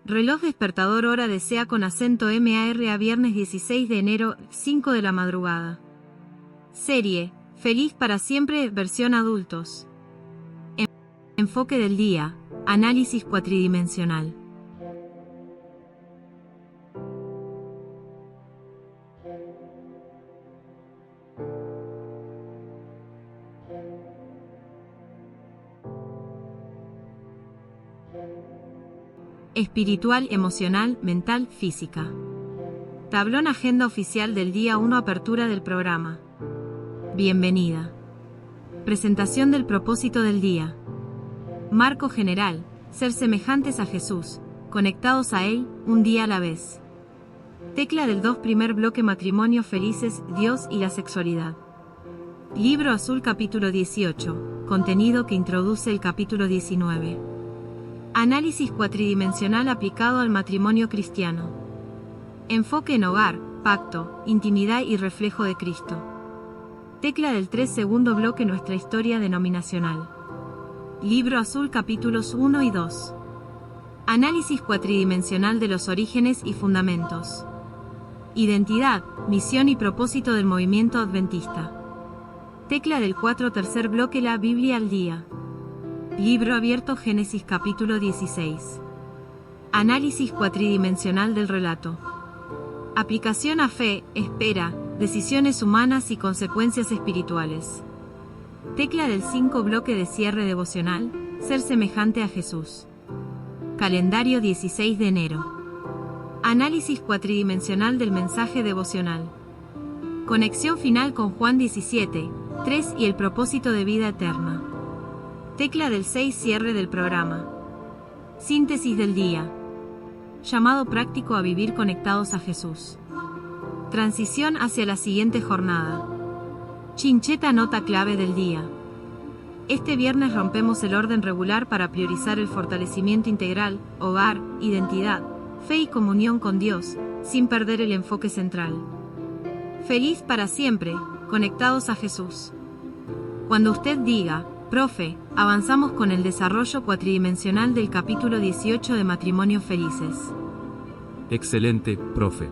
Reloj despertador hora desea con acento MAR a viernes 16 de enero, 5 de la madrugada. Serie, Feliz para siempre, versión adultos. Enfoque del día, análisis cuatridimensional. Espiritual, emocional, mental, física. Tablón agenda oficial del día 1. Apertura del programa. Bienvenida. Presentación del propósito del día. Marco general, ser semejantes a Jesús, conectados a Él, un día a la vez. Tecla del 2. Primer bloque, matrimonios felices, Dios y la sexualidad. Libro azul capítulo 18, contenido que introduce el capítulo 19. Análisis cuatridimensional aplicado al matrimonio cristiano. Enfoque en hogar, pacto, intimidad y reflejo de Cristo. Tecla del 3. Segundo bloque, nuestra historia denominacional. Libro azul capítulos 1 y 2. Análisis cuatridimensional de los orígenes y fundamentos. Identidad, misión y propósito del movimiento adventista. Tecla del 4. Tercer bloque, la Biblia al día. Libro abierto, Génesis capítulo 16. Análisis cuatridimensional del relato. Aplicación a fe, espera, decisiones humanas y consecuencias espirituales. Tecla del 5. Bloque de cierre devocional, ser semejante a Jesús. Calendario 16 de enero. Análisis cuatridimensional del mensaje devocional. Conexión final con Juan 17, 3 y el propósito de vida eterna. Tecla del 6. Cierre del programa. Síntesis del día. Llamado práctico a vivir conectados a Jesús. Transición hacia la siguiente jornada. Chincheta, nota clave del día. Este viernes rompemos el orden regular para priorizar el fortalecimiento integral, hogar, identidad, fe y comunión con Dios, sin perder el enfoque central. Feliz para siempre, conectados a Jesús. Cuando usted diga, profe, avanzamos con el desarrollo cuatridimensional del capítulo 18 de Matrimonios Felices. Excelente, profe.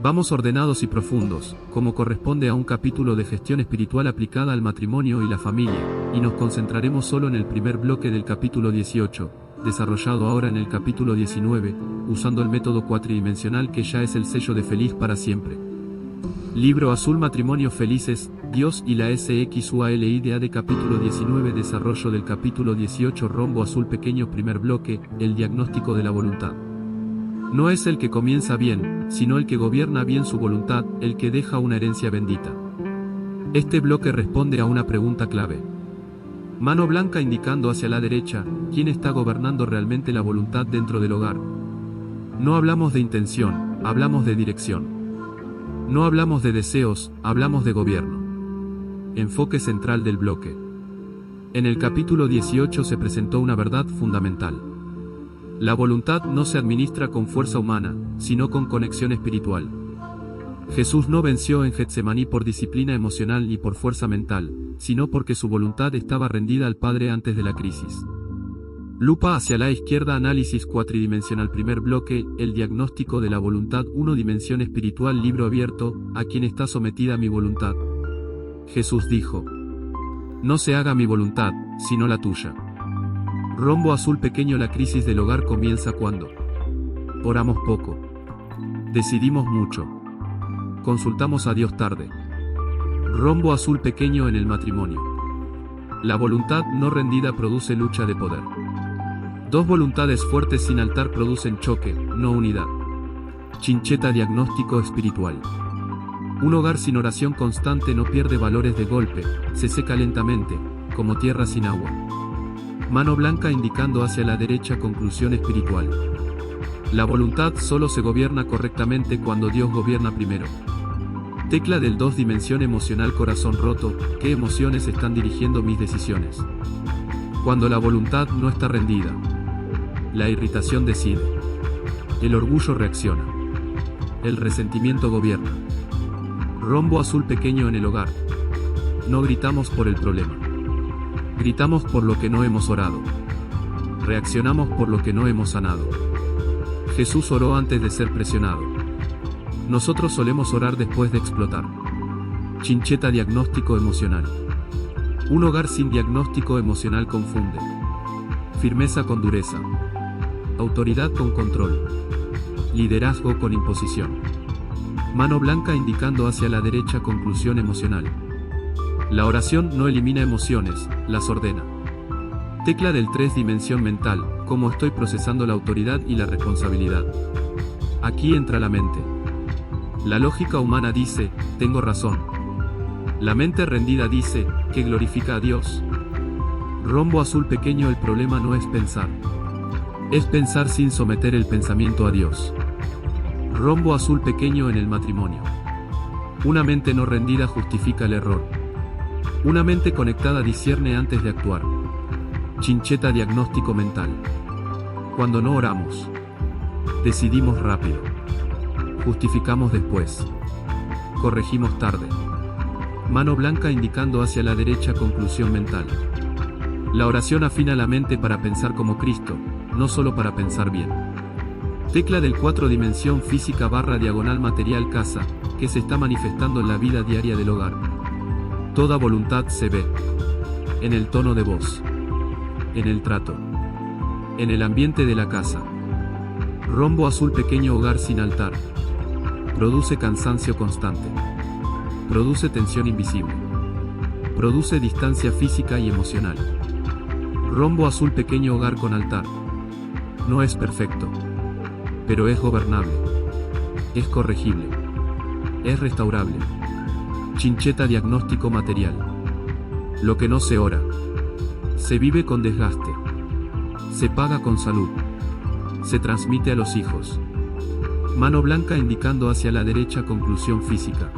Vamos ordenados y profundos, como corresponde a un capítulo de gestión espiritual aplicada al matrimonio y la familia, y nos concentraremos solo en el primer bloque del capítulo 18, desarrollado ahora en el capítulo 19, usando el método cuatridimensional que ya es el sello de Feliz para siempre. Libro azul, Matrimonios Felices, Dios y la SXUALIDA de capítulo 19, desarrollo del capítulo 18, rombo azul pequeño, primer bloque, el diagnóstico de la voluntad. No es el que comienza bien, sino el que gobierna bien su voluntad, el que deja una herencia bendita. Este bloque responde a una pregunta clave. Mano blanca indicando hacia la derecha, ¿quién está gobernando realmente la voluntad dentro del hogar? No hablamos de intención, hablamos de dirección. No hablamos de deseos, hablamos de gobierno. Enfoque central del bloque. En el capítulo 18 se presentó una verdad fundamental. La voluntad no se administra con fuerza humana, sino con conexión espiritual. Jesús no venció en Getsemaní por disciplina emocional ni por fuerza mental, sino porque su voluntad estaba rendida al Padre antes de la crisis. Lupa hacia la izquierda, análisis cuatridimensional, primer bloque, el diagnóstico de la voluntad, 1. Dimensión espiritual, libro abierto, ¿a quién está sometida mi voluntad? Jesús dijo: no se haga mi voluntad, sino la tuya. Rombo azul pequeño, la crisis del hogar comienza cuando oramos poco, decidimos mucho, consultamos a Dios tarde. Rombo azul pequeño en el matrimonio. La voluntad no rendida produce lucha de poder. Dos voluntades fuertes sin altar producen choque, no unidad. Chincheta, diagnóstico espiritual. Un hogar sin oración constante no pierde valores de golpe, se seca lentamente, como tierra sin agua. Mano blanca indicando hacia la derecha, conclusión espiritual. La voluntad solo se gobierna correctamente cuando Dios gobierna primero. Tecla del 2, dimensión emocional, corazón roto, ¿qué emociones están dirigiendo mis decisiones? Cuando la voluntad no está rendida, la irritación decide. El orgullo reacciona. El resentimiento gobierna. Rombo azul pequeño en el hogar. No gritamos por el problema. Gritamos por lo que no hemos orado. Reaccionamos por lo que no hemos sanado. Jesús oró antes de ser presionado. Nosotros solemos orar después de explotar. Chincheta diagnóstico emocional. Un hogar sin diagnóstico emocional confunde. Firmeza con dureza. Autoridad con control. Liderazgo con imposición. Mano blanca indicando hacia la derecha conclusión emocional. La oración no elimina emociones, las ordena. Tecla del 3 dimensión mental, cómo estoy procesando la autoridad y la responsabilidad. Aquí entra la mente. La lógica humana dice, tengo razón. La mente rendida dice, que glorifica a Dios. Rombo azul pequeño. El problema no es pensar. Es pensar sin someter el pensamiento a Dios. Rombo azul pequeño en el matrimonio. Una mente no rendida justifica el error. Una mente conectada discierne antes de actuar. Chincheta diagnóstico mental. Cuando no oramos, decidimos rápido. Justificamos después. Corregimos tarde. Mano blanca indicando hacia la derecha conclusión mental. La oración afina la mente para pensar como Cristo, no solo para pensar bien. Tecla del 4 dimensión física / diagonal material casa, que se está manifestando en la vida diaria del hogar. Toda voluntad se ve. En el tono de voz. En el trato. En el ambiente de la casa. Rombo azul pequeño hogar sin altar. Produce cansancio constante. Produce tensión invisible. Produce distancia física y emocional. Rombo azul pequeño hogar con altar. No es perfecto. Pero es gobernable. Es corregible. Es restaurable. Chincheta diagnóstico material. Lo que no se ora. Se vive con desgaste. Se paga con salud. Se transmite a los hijos. Mano blanca indicando hacia la derecha conclusión física.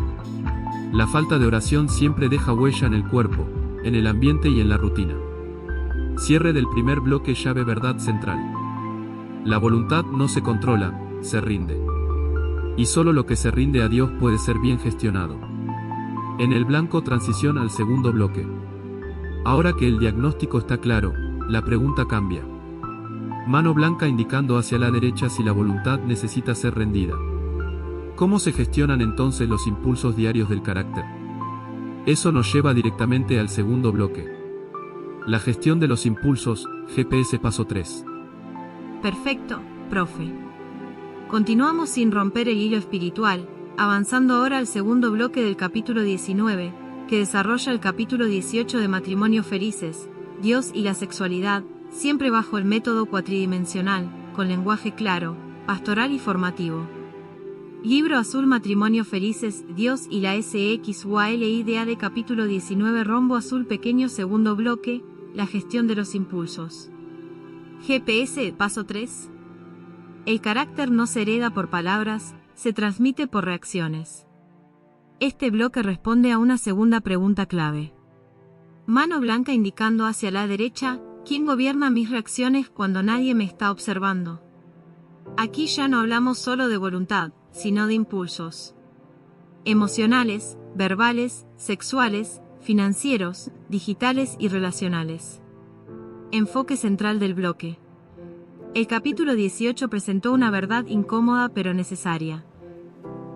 La falta de oración siempre deja huella en el cuerpo, en el ambiente y en la rutina. Cierre del primer bloque llave verdad central. La voluntad no se controla, se rinde. Y solo lo que se rinde a Dios puede ser bien gestionado. En el blanco transición al segundo bloque. Ahora que el diagnóstico está claro, la pregunta cambia. Mano blanca indicando hacia la derecha si la voluntad necesita ser rendida. ¿Cómo se gestionan entonces los impulsos diarios del carácter? Eso nos lleva directamente al segundo bloque. La gestión de los impulsos, GPS paso 3. Perfecto, profe. Continuamos sin romper el hilo espiritual, avanzando ahora al segundo bloque del capítulo 19, que desarrolla el capítulo 18 de Matrimonios Felices, Dios y la sexualidad, siempre bajo el método cuatridimensional, con lenguaje claro, pastoral y formativo. Libro azul Matrimonios Felices, Dios y la SXUALIDA capítulo 19 rombo azul pequeño segundo bloque, la gestión de los impulsos. GPS paso 3. El carácter no se hereda por palabras, se transmite por reacciones. Este bloque responde a una segunda pregunta clave. Mano blanca indicando hacia la derecha, ¿quién gobierna mis reacciones cuando nadie me está observando? Aquí ya no hablamos solo de voluntad, sino de impulsos. Emocionales, verbales, sexuales, financieros, digitales y relacionales. Enfoque central del bloque. El capítulo 18 presentó una verdad incómoda pero necesaria.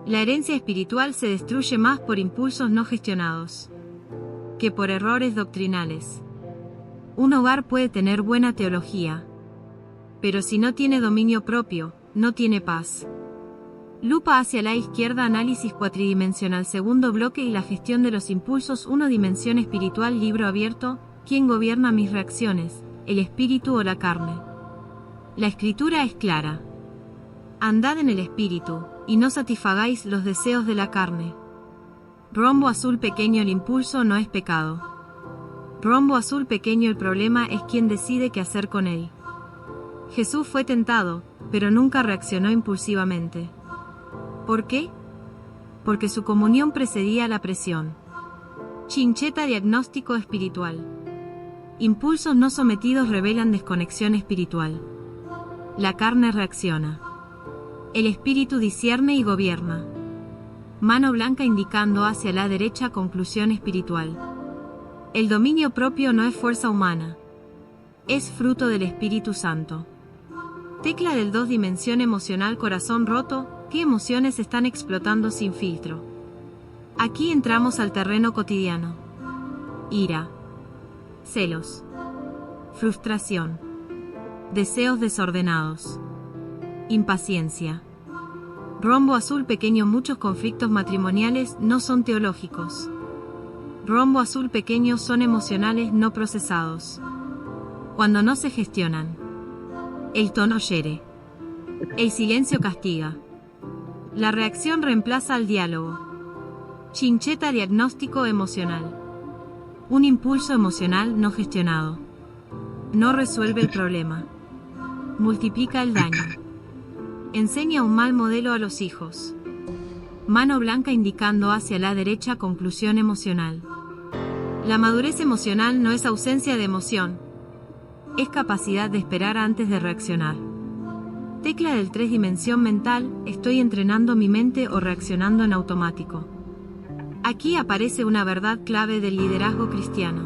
La herencia espiritual se destruye más por impulsos no gestionados que por errores doctrinales. Un hogar puede tener buena teología, pero si no tiene dominio propio, no tiene paz. Lupa hacia la izquierda análisis cuatridimensional segundo bloque y la gestión de los impulsos 1 dimensión espiritual libro abierto, ¿quién gobierna mis reacciones, el espíritu o la carne? La escritura es clara. Andad en el espíritu, y no satisfagáis los deseos de la carne. Rombo azul pequeño el impulso no es pecado. Rombo azul pequeño el problema es quién decide qué hacer con él. Jesús fue tentado, pero nunca reaccionó impulsivamente. ¿Por qué? Porque su comunión precedía la presión. Chincheta diagnóstico espiritual. Impulsos no sometidos revelan desconexión espiritual. La carne reacciona. El espíritu discierne y gobierna. Mano blanca indicando hacia la derecha conclusión espiritual. El dominio propio no es fuerza humana. Es fruto del Espíritu Santo. Tecla del 2 dimensión emocional corazón roto, ¿qué emociones están explotando sin filtro? Aquí entramos al terreno cotidiano. Ira, celos, frustración, deseos desordenados, impaciencia. Rombo azul pequeño. Muchos conflictos matrimoniales no son teológicos. Rombo azul pequeño son emocionales no procesados. Cuando no se gestionan. El tono hiere. El silencio castiga. La reacción reemplaza al diálogo. Chincheta diagnóstico emocional. Un impulso emocional no gestionado. No resuelve el problema. Multiplica el daño. Enseña un mal modelo a los hijos. Mano blanca indicando hacia la derecha conclusión emocional. La madurez emocional no es ausencia de emoción. Es capacidad de esperar antes de reaccionar. Tecla del 3 dimensión mental, estoy entrenando mi mente o reaccionando en automático. Aquí aparece una verdad clave del liderazgo cristiano.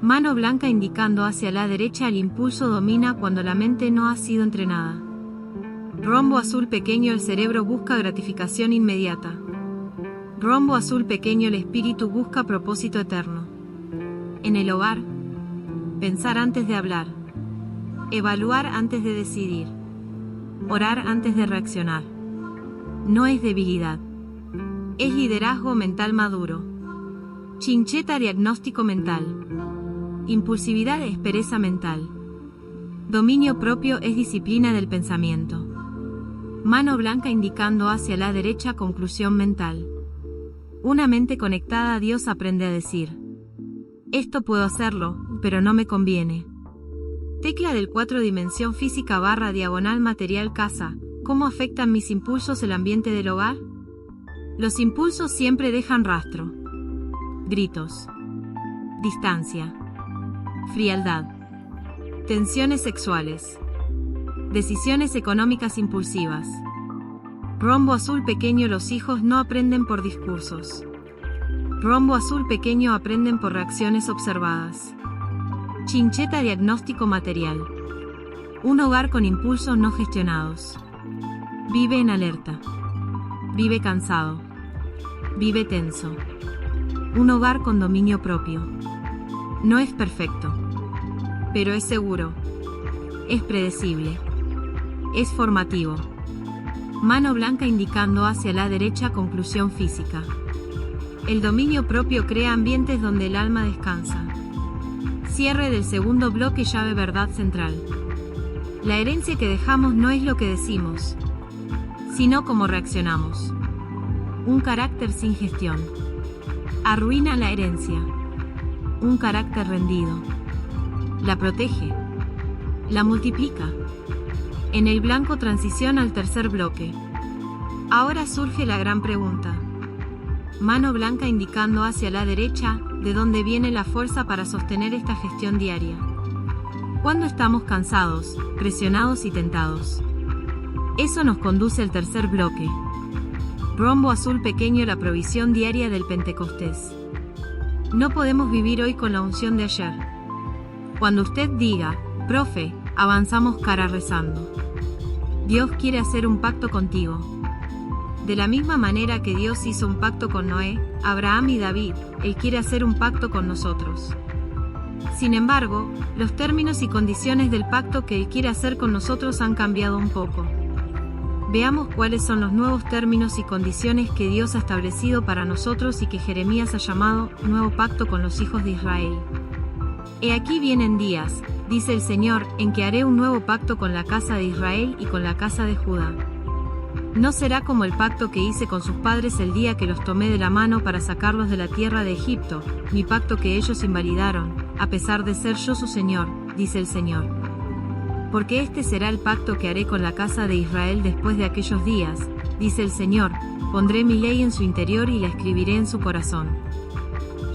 Mano blanca indicando hacia la derecha, el impulso domina cuando la mente no ha sido entrenada. Rombo azul pequeño, el cerebro busca gratificación inmediata. Rombo azul pequeño, el espíritu busca propósito eterno. En el hogar, pensar antes de hablar, evaluar antes de decidir, orar antes de reaccionar. No es debilidad, es liderazgo mental maduro. Chincheta diagnóstico mental. Impulsividad es pereza mental. Dominio propio es disciplina del pensamiento. Mano blanca indicando hacia la derecha conclusión mental. Una mente conectada a Dios aprende a decir: esto puedo hacerlo, pero no me conviene. Tecla del 4 dimensión física / diagonal material casa, ¿cómo afectan mis impulsos el ambiente del hogar? Los impulsos siempre dejan rastro. Gritos. Distancia. Frialdad. Tensiones sexuales. Decisiones económicas impulsivas. Rombo azul pequeño, los hijos no aprenden por discursos. Rombo azul pequeño, aprenden por reacciones observadas. Chincheta diagnóstico material. Un hogar con impulsos no gestionados. Vive en alerta. Vive cansado. Vive tenso. Un hogar con dominio propio. No es perfecto, pero es seguro. Es predecible. Es formativo. Mano blanca indicando hacia la derecha conclusión física. El dominio propio crea ambientes donde el alma descansa. Cierre del segundo bloque, llave verdad central. La herencia que dejamos no es lo que decimos, sino cómo reaccionamos. Un carácter sin gestión arruina la herencia. Un carácter rendido la protege, la multiplica. En el blanco, transición al tercer bloque. Ahora surge la gran pregunta. Mano blanca indicando hacia la derecha, ¿de dónde viene la fuerza para sostener esta gestión diaria? ¿Cuándo estamos cansados, presionados y tentados? Eso nos conduce al tercer bloque. Rombo azul pequeño, la provisión diaria del Pentecostés. No podemos vivir hoy con la unción de ayer. Cuando usted diga, profe, avanzamos cara rezando. Dios quiere hacer un pacto contigo. De la misma manera que Dios hizo un pacto con Noé, Abraham y David, Él quiere hacer un pacto con nosotros. Sin embargo, los términos y condiciones del pacto que Él quiere hacer con nosotros han cambiado un poco. Veamos cuáles son los nuevos términos y condiciones que Dios ha establecido para nosotros y que Jeremías ha llamado nuevo pacto con los hijos de Israel. He aquí vienen días, dice el Señor, en que haré un nuevo pacto con la casa de Israel y con la casa de Judá. No será como el pacto que hice con sus padres el día que los tomé de la mano para sacarlos de la tierra de Egipto, mi pacto que ellos invalidaron, a pesar de ser yo su Señor, dice el Señor. Porque este será el pacto que haré con la casa de Israel después de aquellos días, dice el Señor, pondré mi ley en su interior y la escribiré en su corazón.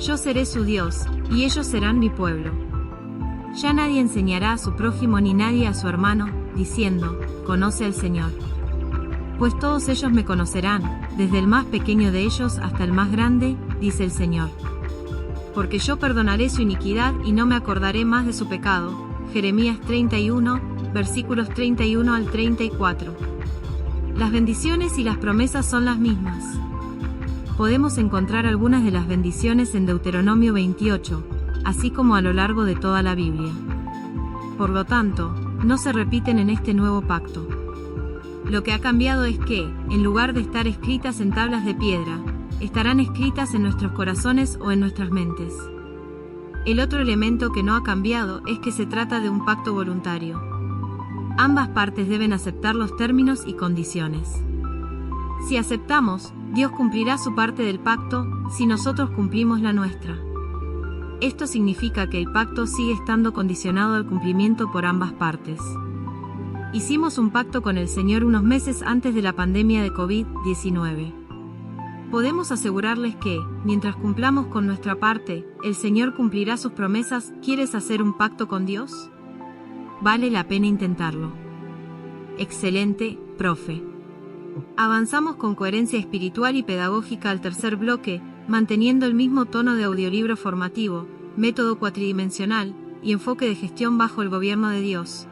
Yo seré su Dios, y ellos serán mi pueblo. Ya nadie enseñará a su prójimo ni nadie a su hermano, diciendo, conoce al Señor. Pues todos ellos me conocerán, desde el más pequeño de ellos hasta el más grande, dice el Señor. Porque yo perdonaré su iniquidad y no me acordaré más de su pecado. Jeremías 31, versículos 31 al 34. Las bendiciones y las promesas son las mismas. Podemos encontrar algunas de las bendiciones en Deuteronomio 28, así como a lo largo de toda la Biblia. Por lo tanto, no se repiten en este nuevo pacto. Lo que ha cambiado es que, en lugar de estar escritas en tablas de piedra, estarán escritas en nuestros corazones o en nuestras mentes. El otro elemento que no ha cambiado es que se trata de un pacto voluntario. Ambas partes deben aceptar los términos y condiciones. Si aceptamos, Dios cumplirá su parte del pacto, si nosotros cumplimos la nuestra. Esto significa que el pacto sigue estando condicionado al cumplimiento por ambas partes. Hicimos un pacto con el Señor unos meses antes de la pandemia de COVID-19. Podemos asegurarles que, mientras cumplamos con nuestra parte, el Señor cumplirá sus promesas. ¿Quieres hacer un pacto con Dios? Vale la pena intentarlo. Excelente, profe. Avanzamos con coherencia espiritual y pedagógica al tercer bloque, manteniendo el mismo tono de audiolibro formativo, método cuatridimensional y enfoque de gestión bajo el gobierno de Dios.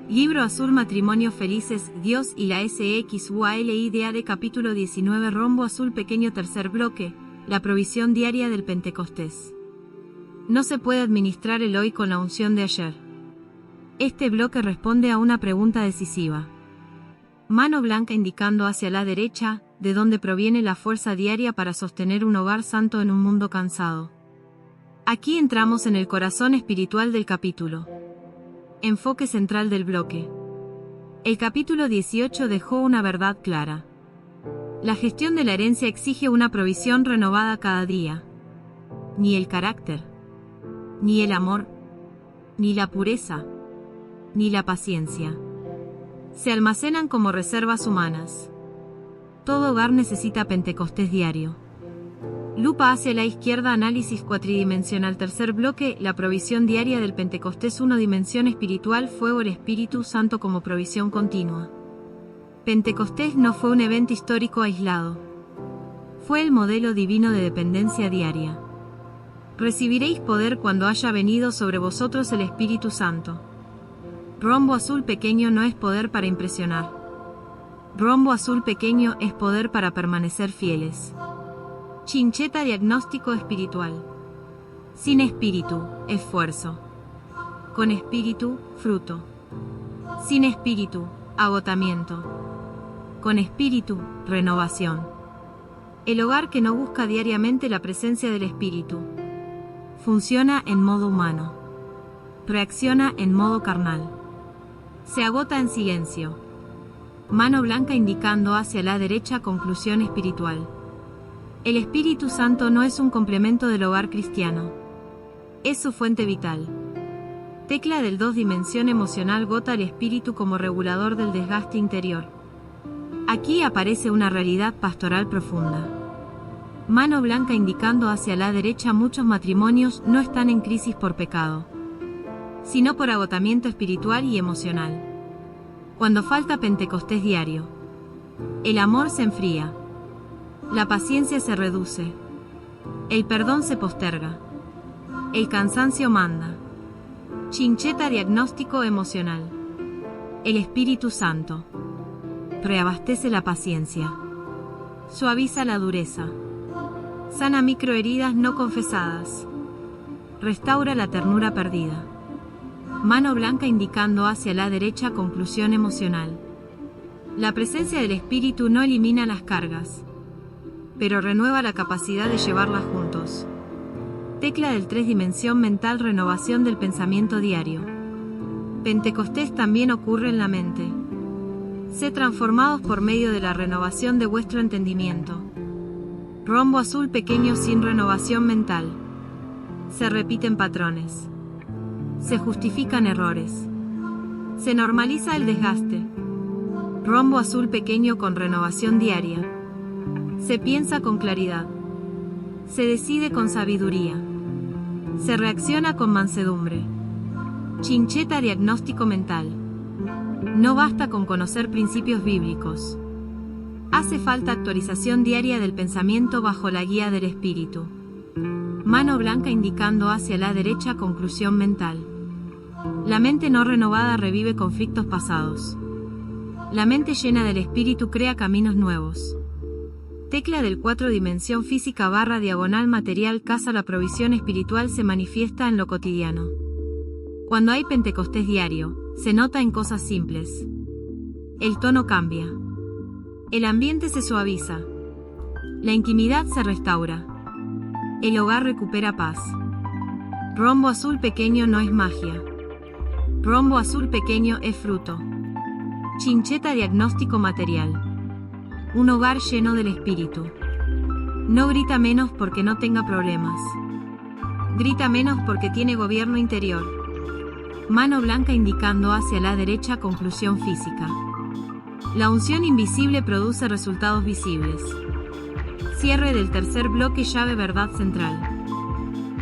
Libro azul Matrimonios felices, Dios y la SXUALIDA de capítulo 19 Rombo azul pequeño tercer bloque, la provisión diaria del Pentecostés. No se puede administrar el hoy con la unción de ayer. Este bloque responde a una pregunta decisiva. Mano blanca indicando hacia la derecha, de donde proviene la fuerza diaria para sostener un hogar santo en un mundo cansado. Aquí entramos en el corazón espiritual del capítulo. Enfoque central del bloque. El capítulo 18 dejó una verdad clara. La gestión de la herencia exige una provisión renovada cada día. Ni el carácter, ni el amor, ni la pureza, ni la paciencia se almacenan como reservas humanas. Todo hogar necesita Pentecostés diario. Lupa hacia la izquierda. Análisis cuatridimensional. Tercer bloque. La provisión diaria del Pentecostés. 1. Dimensión espiritual. Fuego. El Espíritu Santo como provisión continua. Pentecostés no fue un evento histórico aislado. Fue el modelo divino de dependencia diaria. Recibiréis poder cuando haya venido sobre vosotros el Espíritu Santo. Rombo azul pequeño no es poder para impresionar. Rombo azul pequeño es poder para permanecer fieles. Chincheta diagnóstico espiritual. Sin espíritu, esfuerzo. Con espíritu, fruto. Sin espíritu, agotamiento. Con espíritu, renovación. El hogar que no busca diariamente la presencia del espíritu funciona en modo humano. Reacciona en modo carnal. Se agota en silencio. Mano blanca indicando hacia la derecha. Conclusión espiritual. El Espíritu Santo no es un complemento del hogar cristiano. Es su fuente vital. Tecla del 2. Dimensión emocional. Gota el espíritu como regulador del desgaste interior. Aquí aparece una realidad pastoral profunda. Mano blanca indicando hacia la derecha. Muchos matrimonios no están en crisis por pecado, sino por agotamiento espiritual y emocional. Cuando falta Pentecostés diario, el amor se enfría. La paciencia se reduce. El perdón se posterga. El cansancio manda. Chincheta diagnóstico emocional. El Espíritu Santo reabastece la paciencia. Suaviza la dureza. Sana microheridas no confesadas. Restaura la ternura perdida. Mano blanca indicando hacia la derecha. Conclusión emocional. La presencia del Espíritu no elimina las cargas, pero renueva la capacidad de llevarlas juntos. Tecla del 3. Dimensión mental. Renovación del pensamiento diario. Pentecostés también ocurre en la mente. Sé transformados por medio de la renovación de vuestro entendimiento. Rombo azul pequeño. Sin renovación mental se repiten patrones. Se justifican errores. Se normaliza el desgaste. Rombo azul pequeño. Con renovación diaria se piensa con claridad. Se decide con sabiduría. Se reacciona con mansedumbre. Chincheta diagnóstico mental. No basta con conocer principios bíblicos. Hace falta actualización diaria del pensamiento bajo la guía del Espíritu. Mano blanca indicando hacia la derecha. Conclusión mental. La mente no renovada revive conflictos pasados. La mente llena del espíritu crea caminos nuevos. Tecla del 4 dimensión física / diagonal material casa. La provisión espiritual se manifiesta en lo cotidiano. Cuando hay Pentecostés diario, se nota en cosas simples. El tono cambia. El ambiente se suaviza. La intimidad se restaura. El hogar recupera paz. Rombo azul pequeño no es magia. Rombo azul pequeño es fruto. Chincheta diagnóstico material. Un hogar lleno del espíritu. No grita menos porque no tenga problemas. Grita menos porque tiene gobierno interior. Mano blanca indicando hacia la derecha. Conclusión física. La unción invisible produce resultados visibles. Cierre del tercer bloque. Llave verdad central.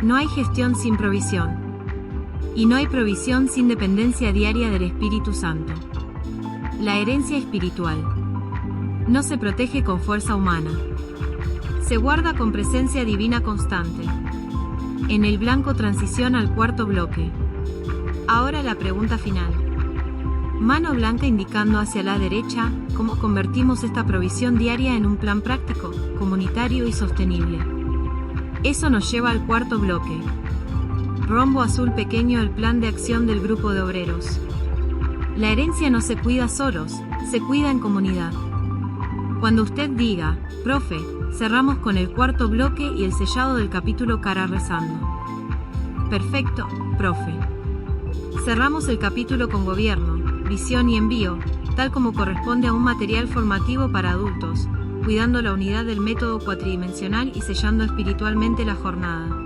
No hay gestión sin provisión. Y no hay provisión sin dependencia diaria del Espíritu Santo. La herencia espiritual. No se protege con fuerza humana. Se guarda con presencia divina constante. En el blanco transición al cuarto bloque. Ahora la pregunta final. Mano blanca indicando hacia la derecha, ¿cómo convertimos esta provisión diaria en un plan práctico, comunitario y sostenible? Eso nos lleva al cuarto bloque. Rombo azul pequeño. El plan de acción del grupo de obreros. La herencia no se cuida solos, se cuida en comunidad. Cuando usted diga, profe, cerramos con el cuarto bloque y el sellado del capítulo cara rezando. Perfecto, profe. Cerramos el capítulo con gobierno, visión y envío, tal como corresponde a un material formativo para adultos, cuidando la unidad del método cuatridimensional y sellando espiritualmente la jornada.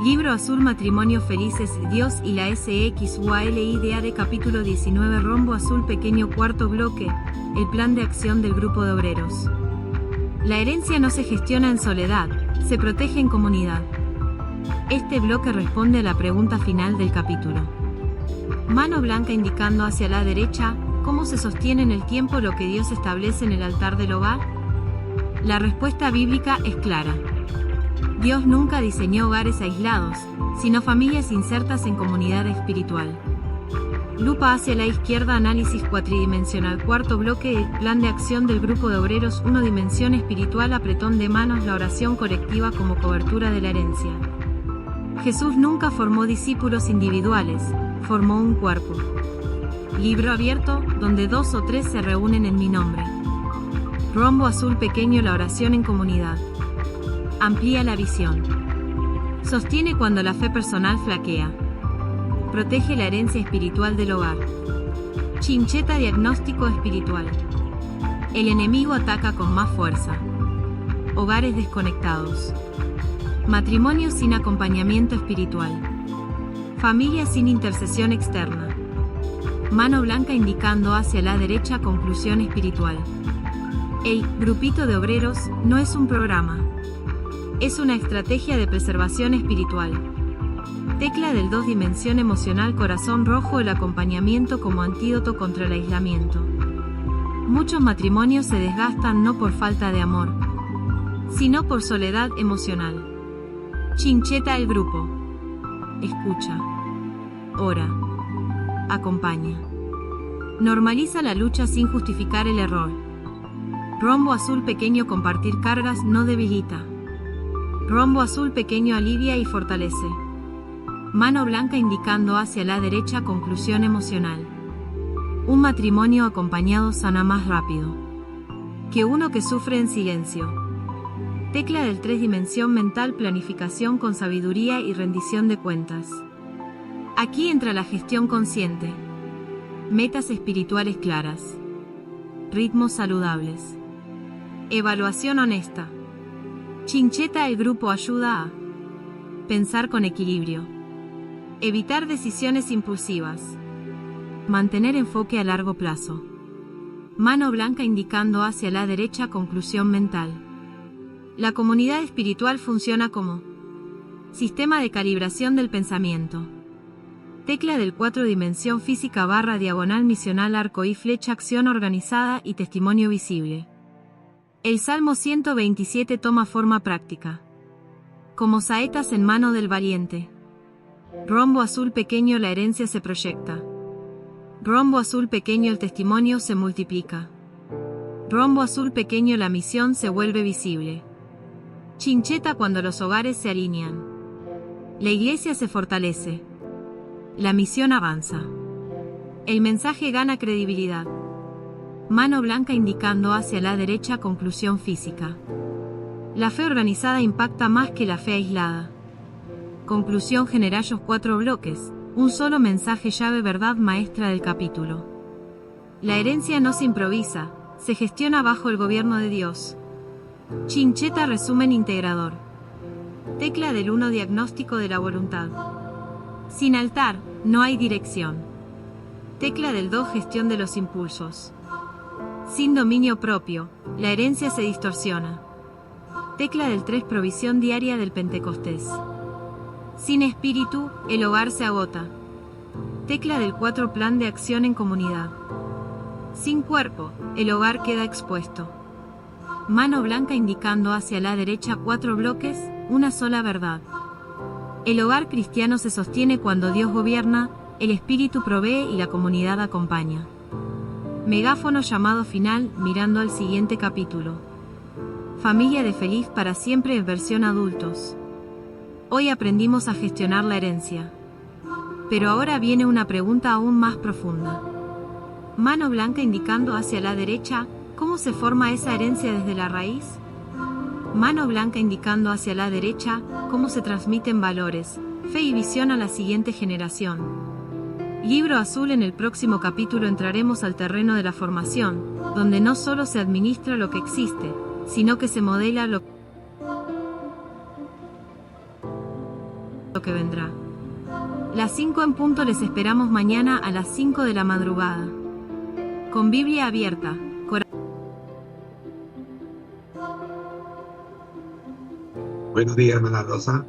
Libro azul Matrimonio Felices, Dios y la SXUALIDAD capítulo 19 Rombo azul pequeño cuarto bloque, el plan de acción del grupo de obreros. La herencia no se gestiona en soledad, se protege en comunidad. Este bloque responde a la pregunta final del capítulo. Mano blanca indicando hacia la derecha, ¿cómo se sostiene en el tiempo lo que Dios establece en el altar del hogar? La respuesta bíblica es clara. Dios nunca diseñó hogares aislados, sino familias insertas en comunidad espiritual. Lupa hacia la izquierda. Análisis cuatridimensional. Cuarto bloque. El plan de acción del grupo de obreros. 1 dimensión espiritual. Apretón de manos. La oración colectiva como cobertura de la herencia. Jesús nunca formó discípulos individuales, formó un cuerpo. Libro abierto, donde 2 o 3 se reúnen en mi nombre. Rombo azul pequeño. La oración en comunidad. Amplía la visión. Sostiene cuando la fe personal flaquea. Protege la herencia espiritual del hogar. Chincheta diagnóstico espiritual. El enemigo ataca con más fuerza. Hogares desconectados. Matrimonio sin acompañamiento espiritual. Familia sin intercesión externa. Mano blanca indicando hacia la derecha. Conclusión espiritual. El grupito de obreros no es un programa. Es una estrategia de preservación espiritual. Tecla del 2 dimensión emocional. Corazón rojo. El acompañamiento como antídoto contra el aislamiento. Muchos matrimonios se desgastan no por falta de amor, sino por soledad emocional. Chincheta el grupo. Escucha. Ora. Acompaña. Normaliza la lucha sin justificar el error. Rombo azul pequeño. Compartir cargas no debilita. Rombo azul pequeño alivia y fortalece. Mano blanca indicando hacia la derecha. Conclusión emocional. Un matrimonio acompañado sana más rápido que uno que sufre en silencio. Tecla del 3 dimensión mental. Planificación con sabiduría y rendición de cuentas. Aquí entra la gestión consciente. Metas espirituales claras. Ritmos saludables. Evaluación honesta. Chincheta el grupo ayuda a pensar con equilibrio. Evitar decisiones impulsivas. Mantener enfoque a largo plazo. Mano blanca indicando hacia la derecha. Conclusión mental. La comunidad espiritual funciona como sistema de calibración del pensamiento. Tecla del 4 dimensión física / diagonal misional arco y flecha. Acción organizada y testimonio visible. El Salmo 127 toma forma práctica. Como saetas en mano del valiente. Rombo azul pequeño, la herencia se proyecta. Rombo azul pequeño, el testimonio se multiplica. Rombo azul pequeño, la misión se vuelve visible. Chincheta cuando los hogares se alinean. La iglesia se fortalece. La misión avanza. El mensaje gana credibilidad. Mano blanca indicando hacia la derecha, conclusión física. La fe organizada impacta más que la fe aislada. Conclusión general, 4 bloques, un solo mensaje llave, verdad maestra del capítulo. La herencia no se improvisa, se gestiona bajo el gobierno de Dios. Chincheta, resumen integrador. Tecla del 1, diagnóstico de la voluntad. Sin altar, no hay dirección. Tecla del 2, gestión de los impulsos. Sin dominio propio, la herencia se distorsiona. Tecla del 3, provisión diaria del Pentecostés. Sin espíritu, el hogar se agota. Tecla del 4, plan de acción en comunidad. Sin cuerpo, el hogar queda expuesto. Mano blanca indicando hacia la derecha, 4 bloques, una sola verdad. El hogar cristiano se sostiene cuando Dios gobierna, el espíritu provee y la comunidad acompaña. Megáfono, llamado final, mirando al siguiente capítulo. Familia de feliz para siempre en versión adultos. Hoy aprendimos a gestionar la herencia. Pero ahora viene una pregunta aún más profunda. Mano blanca indicando hacia la derecha, ¿cómo se forma esa herencia desde la raíz? Mano blanca indicando hacia la derecha, ¿cómo se transmiten valores, fe y visión a la siguiente generación? Libro azul. En el próximo capítulo entraremos al terreno de la formación, donde no solo se administra lo que existe, sino que se modela lo que vendrá. Las 5 en punto, les esperamos mañana a las 5 de la madrugada. Con Biblia abierta. Buenos días, hermana Rosa.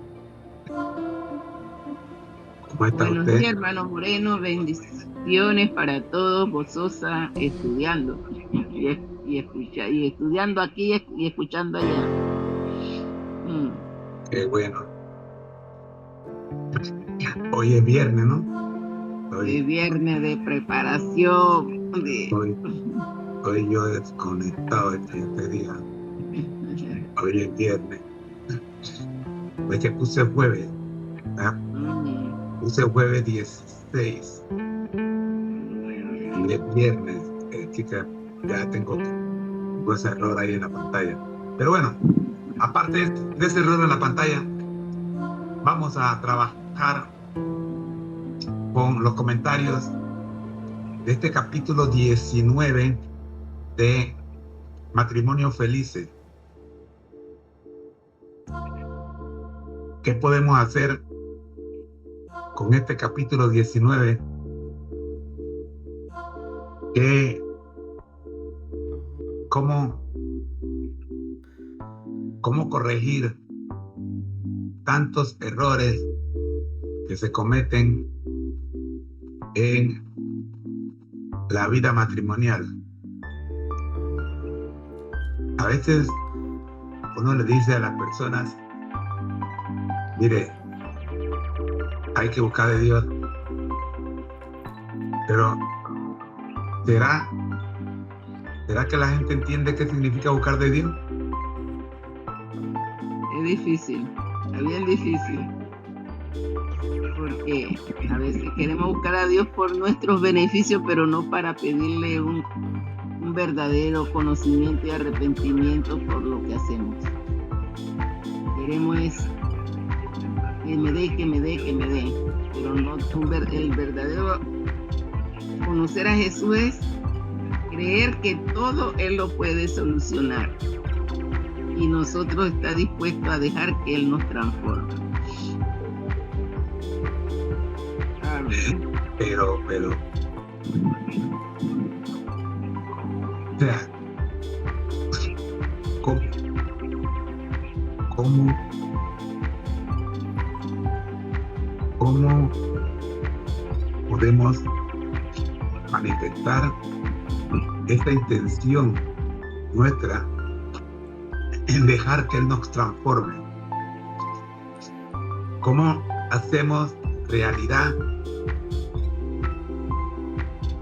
¿Cómo está Buenos usted? días, hermano Moreno. Bendiciones para todos. Gozosa estudiando. Y estudiando aquí y escuchando allá. Qué bueno. Hoy es viernes, ¿no? Hoy viernes de preparación. Hoy yo he desconectado este día. Hoy es viernes. Es que puse jueves. Puse jueves 16. Y es viernes. Chica, ya tengo ese error ahí en la pantalla. Pero bueno, aparte de ese error en la pantalla, vamos a trabajar con los comentarios de este capítulo 19 de Matrimonio Felices. ¿Qué podemos hacer con este capítulo 19? ¿Cómo corregir tantos errores que se cometen en la vida matrimonial? A veces uno le dice a las personas: mire, hay que buscar de Dios, pero ¿será que la gente entiende qué significa buscar de Dios? Es difícil, es bien difícil. Porque a veces queremos buscar a Dios por nuestros beneficios, pero no para pedirle un verdadero conocimiento y arrepentimiento por lo que hacemos. Queremos que me dé, pero no el verdadero conocer a Jesús es creer que todo Él lo puede solucionar y nosotros está dispuesto a dejar que Él nos transforme. Pero o sea, ¿cómo podemos manifestar esta intención nuestra en dejar que Él nos transforme? ¿Cómo hacemos realidad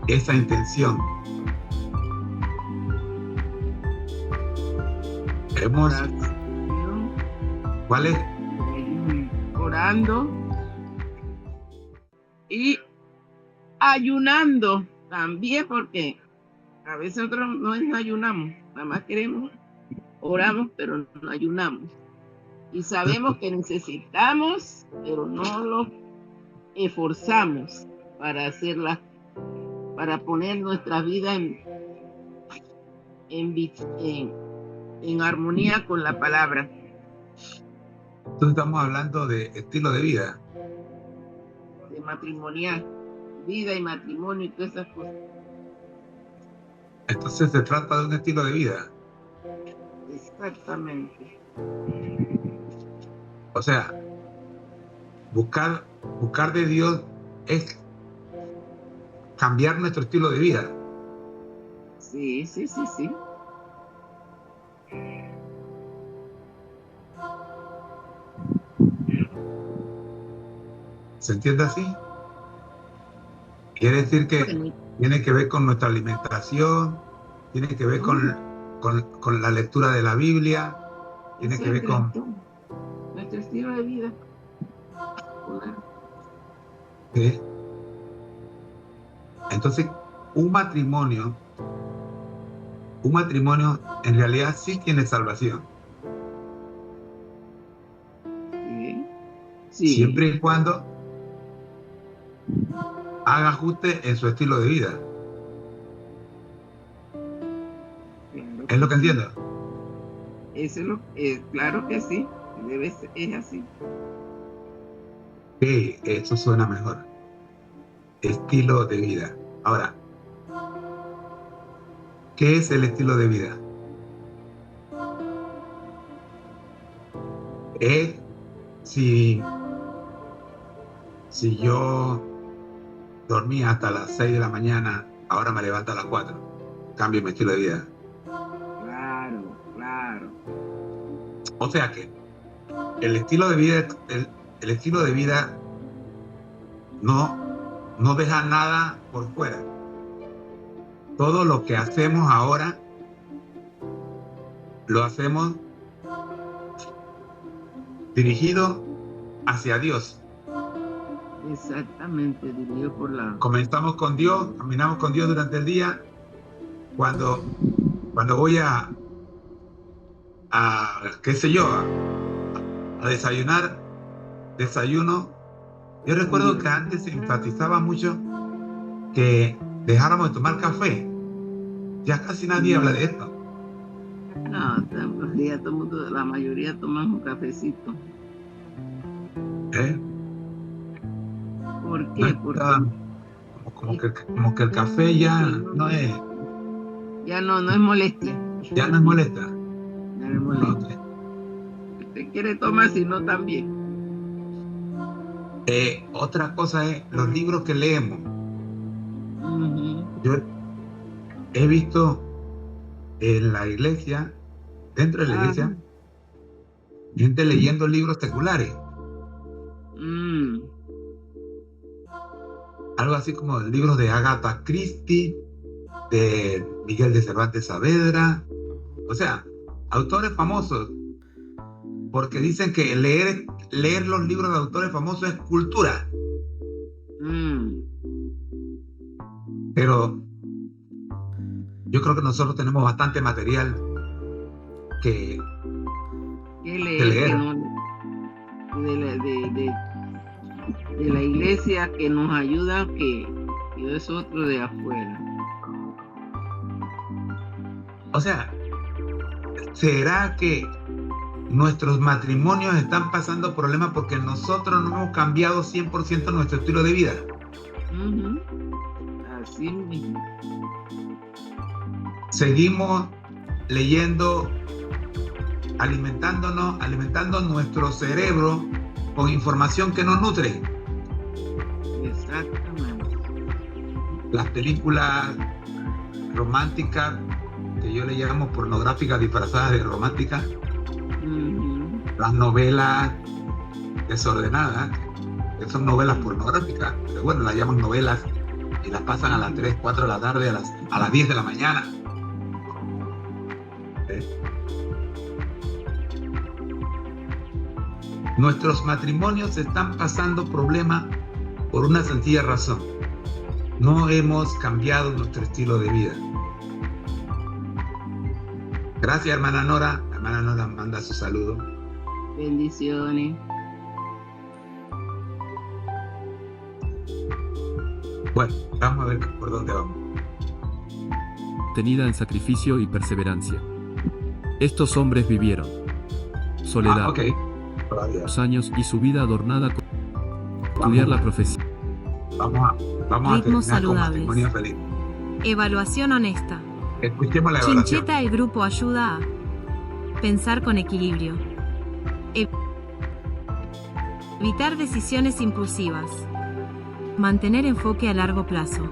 esa intención. Hemos, ¿cuál es? Orando y ayunando también, porque a veces nosotros no ayunamos, nada más queremos, oramos, pero no ayunamos. Y sabemos que necesitamos, pero no lo esforzamos para hacerla, para poner nuestra vida en armonía con la palabra. Entonces estamos hablando de estilo de vida. De matrimonial, vida y matrimonio y todas esas cosas. Entonces se trata de un estilo de vida. Exactamente. O sea, buscar de Dios es cambiar nuestro estilo de vida. Sí. ¿Se entiende así? Quiere decir que tiene que ver con nuestra alimentación, tiene que ver con la lectura de la Biblia, tiene que ver con nuestro estilo de vida. ¿Sí? Entonces, un matrimonio en realidad sí tiene salvación. Sí. Siempre y cuando haga ajuste en su estilo de vida. ¿Es lo que entiendo? Eso es claro que sí, es así. Sí, eso suena mejor. Estilo de vida. Ahora, ¿qué es el estilo de vida? Es si yo dormía hasta las 6 de la mañana, ahora me levanto a las 4. Cambio mi estilo de vida. Claro. O sea que el estilo de vida no deja nada por fuera. Todo lo que hacemos ahora lo hacemos dirigido hacia Dios. Exactamente, dirigido por la... Comenzamos con Dios, caminamos con Dios durante el día. Cuando voy a qué sé yo, a desayuno. Yo recuerdo que antes se enfatizaba mucho que dejáramos de tomar café. Ya casi nadie habla de esto. No, ya todo el mundo, la mayoría tomamos un cafecito. ¿Por qué? Porque como que el café ya no es. Ya no es molestia. Ya no es molesta. Ya no es molestia. Si usted quiere tomar, si no también. Otra cosa es los libros que leemos. Yo he visto en la iglesia, dentro de la iglesia, gente leyendo libros seculares. Algo así como libros de Agatha Christie, de Miguel de Cervantes Saavedra, o sea, autores famosos, porque dicen que leer los libros de autores famosos es cultura. Pero yo creo que nosotros tenemos bastante material que leer. De la iglesia que nos ayuda, que es otro de afuera. O sea, ¿será que nuestros matrimonios están pasando problemas porque nosotros no hemos cambiado 100% nuestro estilo de vida? Así mismo. Seguimos leyendo, alimentando nuestro cerebro con información que nos nutre. Exactamente. Las películas románticas, que yo le llamo pornográficas disfrazadas de románticas, las novelas desordenadas, que son novelas pornográficas, pero bueno, las llaman novelas y las pasan a las 3, 4 de la tarde, a las 10 de la mañana. Nuestros matrimonios están pasando problemas por una sencilla razón. No hemos cambiado nuestro estilo de vida. Gracias, hermana Nora. La hermana Nora manda su saludo. Bendiciones. Bueno, vamos a ver por dónde vamos. Tenida en sacrificio y perseverancia. Estos hombres vivieron soledad, los años y su vida adornada con estudiar la profecía. Vamos a Ritmos terminar con saludables. matrimonio feliz. Evaluación honesta. Escuchemos la evaluación. Chincheta, el grupo ayuda a pensar con equilibrio. Evitar decisiones impulsivas. Mantener enfoque a largo plazo.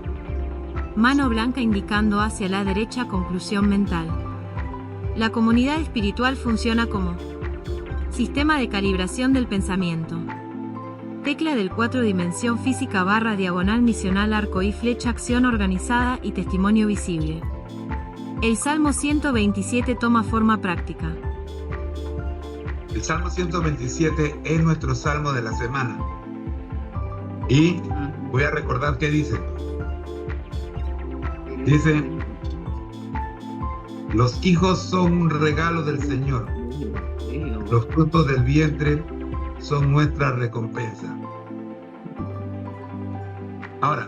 Mano blanca indicando hacia la derecha, conclusión mental. La comunidad espiritual funciona como sistema de calibración del pensamiento. Tecla del 4 dimensión física / diagonal misional arco y flecha acción organizada y testimonio visible. El Salmo 127 toma forma práctica. El Salmo 127 es nuestro salmo de la semana. Y voy a recordar qué dice. Dice: los hijos son un regalo del Señor. Los frutos del vientre son nuestra recompensa. Ahora,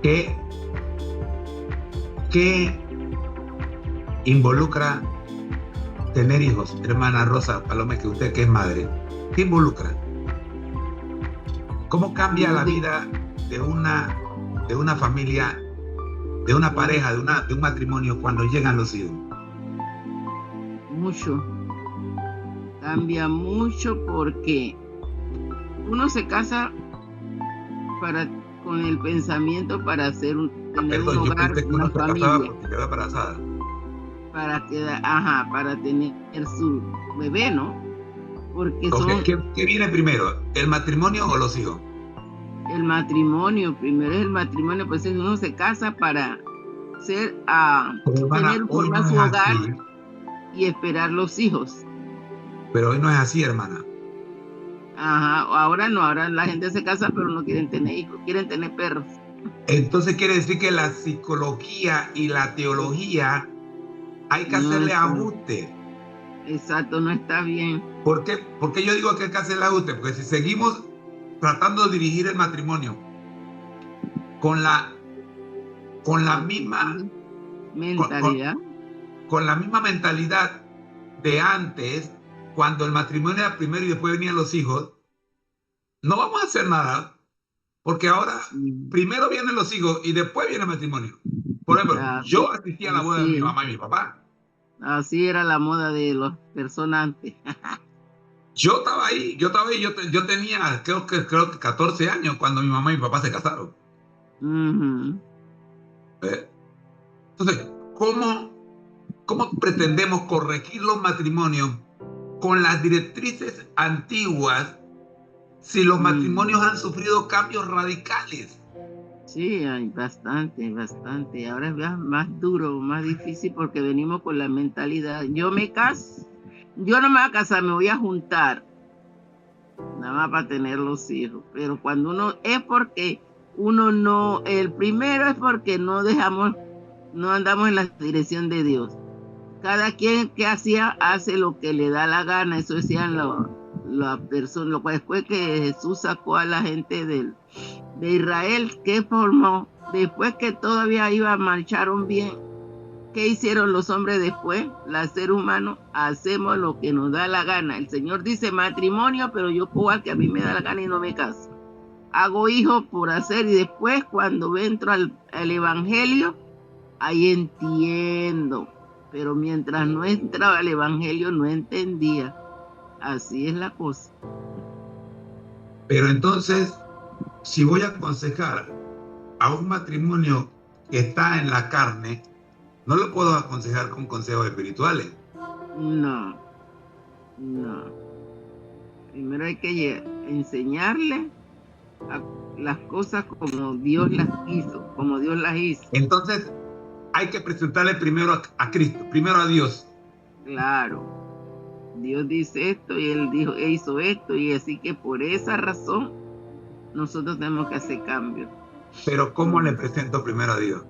¿qué involucra tener hijos? Hermana Rosa Palome, que usted que es madre, ¿qué involucra? ¿Cómo cambia la vida de una familia, de una pareja, de un matrimonio cuando llegan los hijos? Mucho. Cambia mucho porque uno se casa con el pensamiento para tener un hogar, yo pensé que una uno se casaba familia. porque quedó embarazada. Para tener su bebé, ¿no? Porque ¿Qué viene primero? ¿El matrimonio o los hijos? El matrimonio, primero es el matrimonio, pues uno se casa para formar su hogar así, y esperar los hijos. Pero hoy no es así, hermana. Ajá, ahora no, ahora la gente se casa pero no quieren tener hijos, quieren tener perros. Entonces quiere decir que la psicología y la teología hay que hacerle ajuste. Exacto, no está bien. ¿Por qué? Porque yo digo que hay que hacerle ajuste, porque si seguimos tratando de dirigir el matrimonio con la misma mentalidad, con la misma mentalidad de antes, cuando el matrimonio era primero y después venían los hijos, no vamos a hacer nada, porque ahora primero vienen los hijos y después viene el matrimonio. Por ejemplo, yo asistí a la boda de mi mamá y mi papá. Así era la moda de las personas antes. Yo estaba ahí, yo tenía creo que 14 años cuando mi mamá y mi papá se casaron. Entonces, ¿cómo pretendemos corregir los matrimonios con las directrices antiguas si los matrimonios han sufrido cambios radicales? Sí, hay bastante. Ahora es más duro, más difícil porque venimos con la mentalidad. Yo no me voy a casar, me voy a juntar. Nada más para tener los hijos. Pero cuando el primero es porque no andamos en la dirección de Dios. Cada quien que hace lo que le da la gana. Eso decían la persona, después que Jesús sacó a la gente de Israel, que formó, después que todavía marcharon bien, ¿qué hicieron los hombres después? Los seres humanos hacemos lo que nos da la gana. El Señor dice matrimonio, pero yo puedo al que a mí me da la gana y no me caso. Hago hijos por hacer y después cuando entro al evangelio, ahí entiendo. Pero mientras no entraba al evangelio no entendía. Así es la cosa. Pero entonces, si voy a aconsejar a un matrimonio que está en la carne, No lo puedo aconsejar con consejos espirituales. No. Primero hay que enseñarle las cosas como Dios las hizo, como Dios las hizo. Entonces, hay que presentarle primero a Cristo, primero a Dios. Claro. Dios dice esto y Él hizo esto, y así que por esa razón nosotros tenemos que hacer cambios. Pero ¿cómo le presento primero a Dios?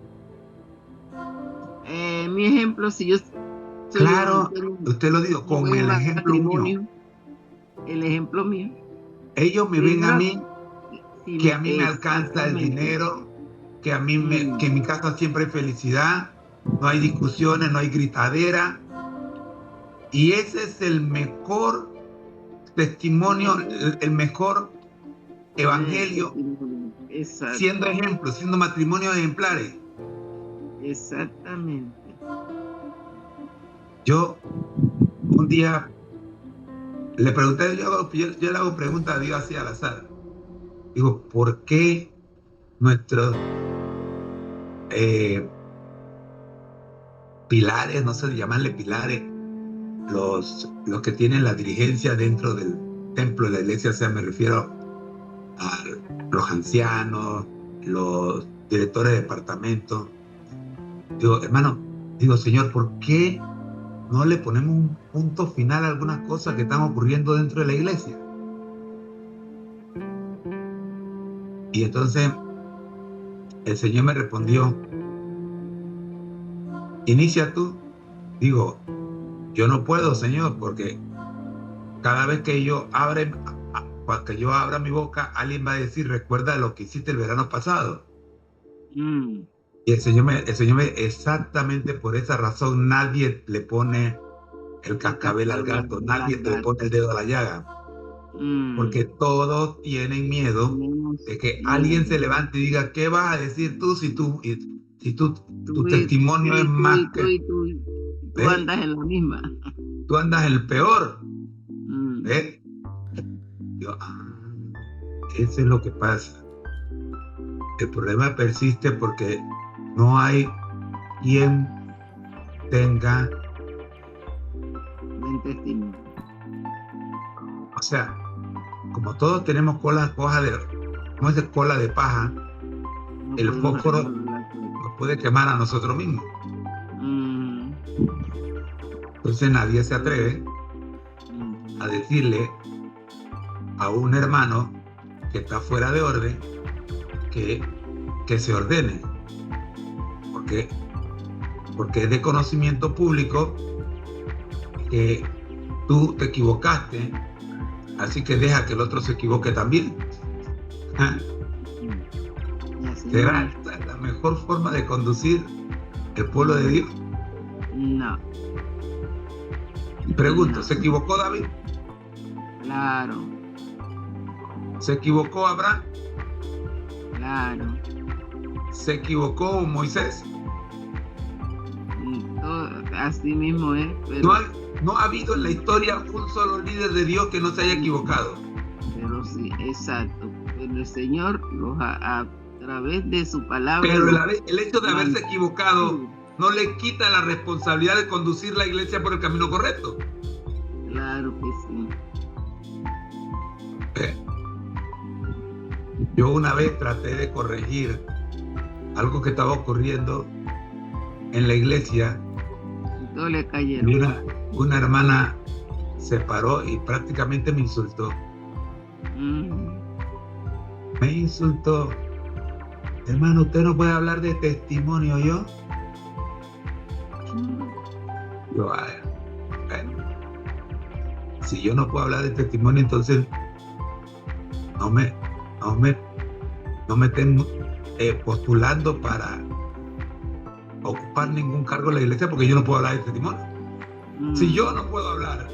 Mi ejemplo, si yo... Claro, usted lo dijo, con el ejemplo mío. El ejemplo mío. Ellos me ven a mí, que a mí me alcanza el dinero, que a mí que en mi casa siempre hay felicidad, no hay discusiones, no hay gritadera. Y ese es el mejor testimonio, el mejor evangelio, siendo ejemplo, siendo matrimonios ejemplares. Exactamente. Yo un día le pregunté, yo le hago preguntas a Dios así al azar. Digo, ¿por qué nuestros pilares, no sé llamarle pilares, los que tienen la dirigencia dentro del templo de la iglesia, o sea, me refiero a los ancianos, los directores de departamento? Digo, hermano, Señor, ¿por qué no le ponemos un punto final a algunas cosas que están ocurriendo dentro de la iglesia? Y entonces el Señor me respondió, inicia tú. Digo, yo no puedo, Señor, porque cada vez que yo abra mi boca, alguien va a decir, recuerda lo que hiciste el verano pasado. Y el Señor me, exactamente por esa razón, nadie le pone el cascabel al gato, nadie le pone el dedo a la llaga. Porque todos tienen miedo de que alguien se levante y diga, ¿qué vas a decir tú si tu testimonio es más que... Tú andas en la misma. Tú andas en el peor. ¿Ves? Yo, eso es lo que pasa. El problema persiste porque no hay quien tenga buen testimonio. O sea, como todos tenemos cola de paja, el fósforo nos puede quemar a nosotros mismos. Entonces nadie se atreve a decirle a un hermano que está fuera de orden que se ordene, porque es de conocimiento público que tú te equivocaste, así que deja que el otro se equivoque también. ¿Será esta la mejor forma de conducir el pueblo de Dios? No. Pregunto, ¿se equivocó David? Claro. ¿Se equivocó Abraham? Claro. ¿Se equivocó Moisés? Así mismo es. Pero... No ha habido en la historia un solo líder de Dios que no se haya equivocado. Pero sí, exacto. Pero el Señor a través de su palabra... Pero el hecho de haberse equivocado no le quita la responsabilidad de conducir la iglesia por el camino correcto. Claro que sí. Yo una vez traté de corregir algo que estaba ocurriendo en la iglesia. Y todo le cayeron. Una hermana se paró y prácticamente me insultó. Me insultó. Hermano, usted no puede hablar de testimonio, ¿yo? Yo, bueno, si yo no puedo hablar de testimonio, entonces no me estén postulando para ocupar ningún cargo en la iglesia, porque yo no puedo hablar de testimonio. Si yo no puedo hablar,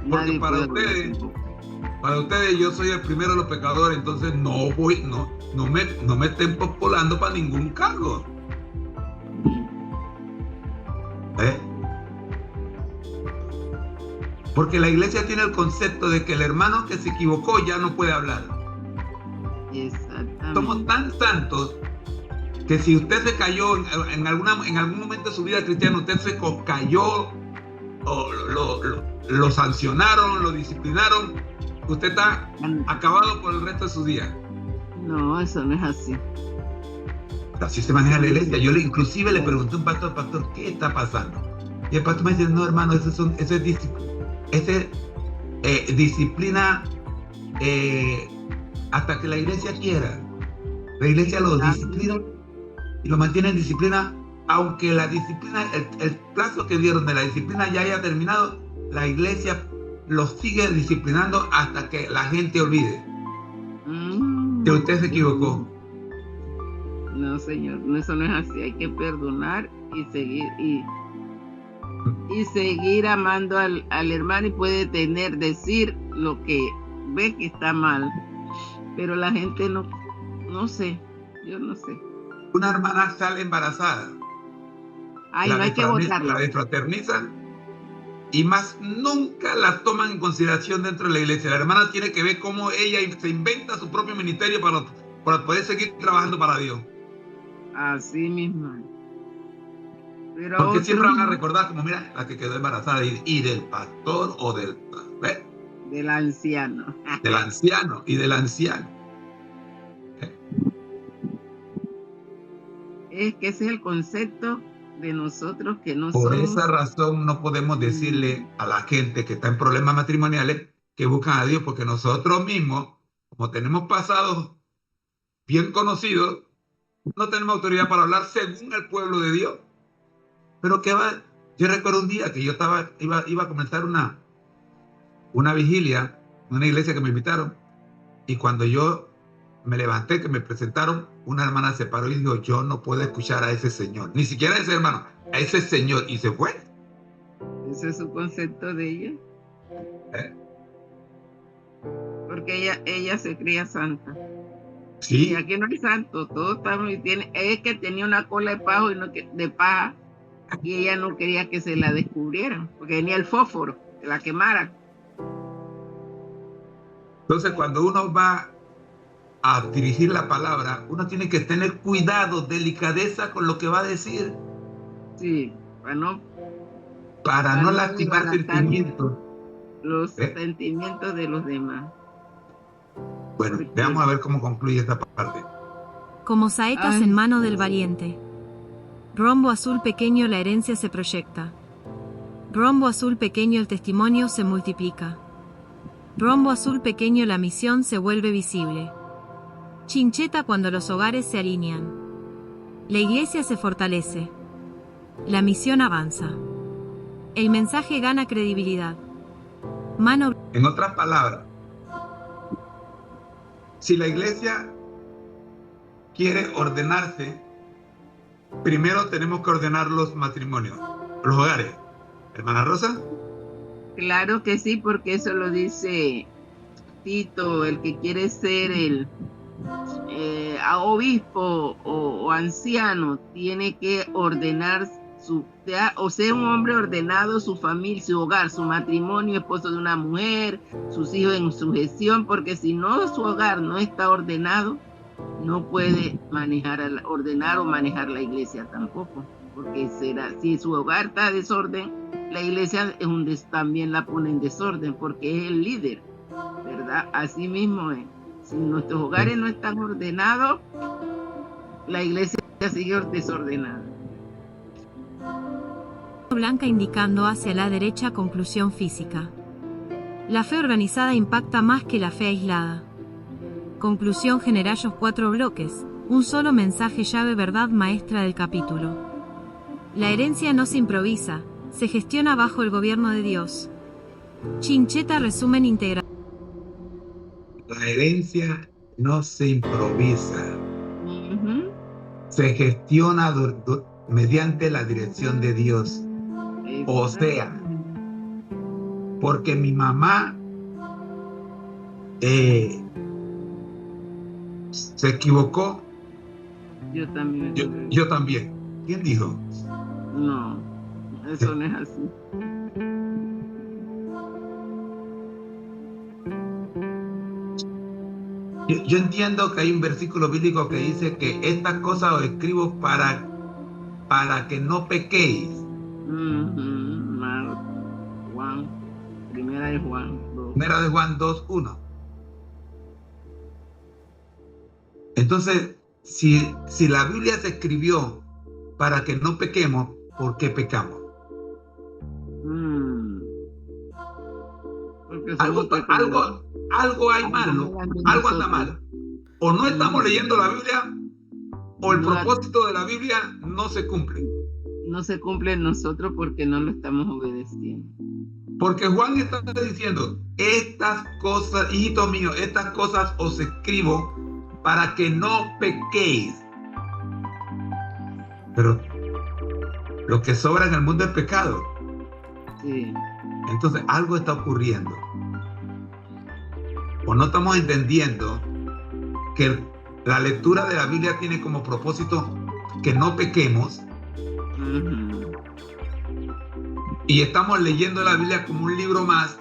porque para ustedes yo soy el primero de los pecadores, entonces no me estén postulando para ningún cargo. Porque la iglesia tiene el concepto de que el hermano que se equivocó ya no puede hablar. Exactamente. Somos tan santos que si usted se cayó en algún momento de su vida cristiana, usted se cayó, o lo sancionaron, lo disciplinaron, usted está acabado por el resto de su día. No, eso no es así. Así se maneja la iglesia. Yo inclusive le pregunté a un pastor, ¿qué está pasando? Y el pastor me dice, no, hermano, eso es disciplina hasta que la iglesia quiera. La iglesia lo disciplina y lo mantiene en disciplina, aunque la disciplina, el plazo que dieron de la disciplina ya haya terminado, la iglesia lo sigue disciplinando hasta que la gente olvide que usted se equivocó. No, señor, eso no es así. Hay que perdonar y seguir amando al hermano, y puede decir lo que ve que está mal, pero la gente no sé, yo no sé. Una hermana sale embarazada, no hay que votarla, la desfraternizan y más nunca la toman en consideración dentro de la iglesia. La hermana tiene que ver cómo ella se inventa su propio ministerio para poder seguir trabajando para Dios. Así mismo. Pero porque siempre van a recordar como, mira, la que quedó embarazada y del pastor o del anciano. Del anciano y del anciano. Es que ese es el concepto de nosotros, que no Por somos... esa razón no podemos decirle a la gente que está en problemas matrimoniales que buscan a Dios, porque nosotros mismos, como tenemos pasados bien conocidos, no tenemos autoridad para hablar según el pueblo de Dios. Pero que va, yo recuerdo un día que yo iba a comenzar una vigilia en una iglesia que me invitaron, y cuando yo me levanté, que me presentaron, una hermana se paró y dijo, yo no puedo escuchar a ese señor, ni siquiera a ese hermano, a ese señor, y se fue. Ese es su concepto de ella. Porque ella se cría santa. Sí. Y aquí no hay santo, todos estamos, es que tenía una cola de paja y ella no quería que se la descubrieran, porque tenía el fósforo, que la quemara. Entonces, cuando uno va a dirigir la palabra, uno tiene que tener cuidado, delicadeza con lo que va a decir. Sí, para no lastimar sentimientos. Los sentimientos de los demás. Bueno, veamos a ver cómo concluye esta parte. Como saetas en mano del valiente. Rombo azul pequeño, la herencia se proyecta. Rombo azul pequeño, el testimonio se multiplica. Rombo azul pequeño, la misión se vuelve visible. Chincheta cuando los hogares se alinean. La iglesia se fortalece. La misión avanza. El mensaje gana credibilidad. En otras palabras, si la iglesia quiere ordenarse, primero tenemos que ordenar los matrimonios, los hogares. ¿Hermana Rosa? Claro que sí, porque eso lo dice Tito, el que quiere ser el obispo o anciano, tiene que ordenar o ser un hombre ordenado, su familia, su hogar, su matrimonio, esposo de una mujer, sus hijos en sujeción, porque si no, su hogar no está ordenado, no puede ordenar o manejar la iglesia tampoco, porque si su hogar está en desorden, la iglesia también la pone en desorden, porque es el líder, ¿verdad? Así mismo es. Si nuestros hogares no están ordenados, la iglesia sigue desordenada. Blanca indicando hacia la derecha, conclusión física. La fe organizada impacta más que la fe aislada. Conclusión general, 4 bloques, un solo mensaje llave, verdad maestra del capítulo. La herencia no se improvisa, se gestiona bajo el gobierno de Dios. Chincheta, resumen integral. La herencia no se improvisa, se gestiona mediante la dirección de Dios. O sea, porque mi mamá se equivocó. Yo también. Yo también. ¿Quién dijo? No, eso no es así. Yo entiendo que hay un versículo bíblico que dice que estas cosas os escribo para que no pequéis. Juan, primera de Juan 2. Primera de Juan 2:1. Entonces, si la Biblia se escribió para que no pequemos, ¿por qué pecamos? Algo hay malo, algo anda mal. O no estamos leyendo la Biblia, o el propósito de la Biblia no se cumple. No se cumple en nosotros porque no lo estamos obedeciendo. Porque Juan está diciendo, estas cosas, hijito mío, estas cosas os escribo para que no pequéis. Pero lo que sobra en el mundo es pecado. Sí. Entonces algo está ocurriendo. O no estamos entendiendo que la lectura de la Biblia tiene como propósito que no pequemos. Y estamos leyendo la Biblia como un libro más.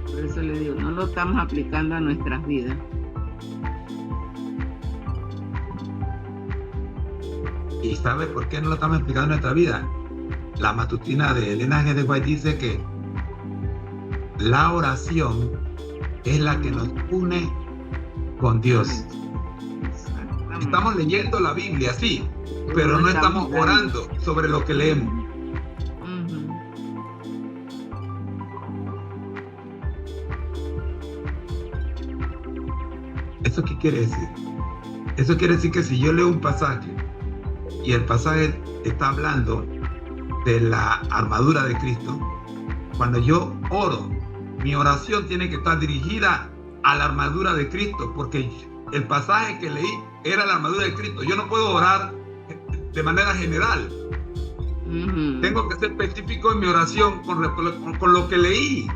Por eso le digo, no lo estamos aplicando a nuestras vidas. ¿Y sabe por qué no lo estamos aplicando a nuestra vida? La matutina de Elena G. de White dice que la oración es la que nos une con Dios. Estamos leyendo la Biblia, sí, pero no estamos orando sobre lo que leemos. ¿Eso qué quiere decir? Eso quiere decir que si yo leo un pasaje y el pasaje está hablando de la armadura de Cristo, cuando yo oro, mi oración tiene que estar dirigida a la armadura de Cristo, porque el pasaje que leí era la armadura de Cristo. Yo no puedo orar de manera general. Tengo que ser específico en mi oración con lo que leí.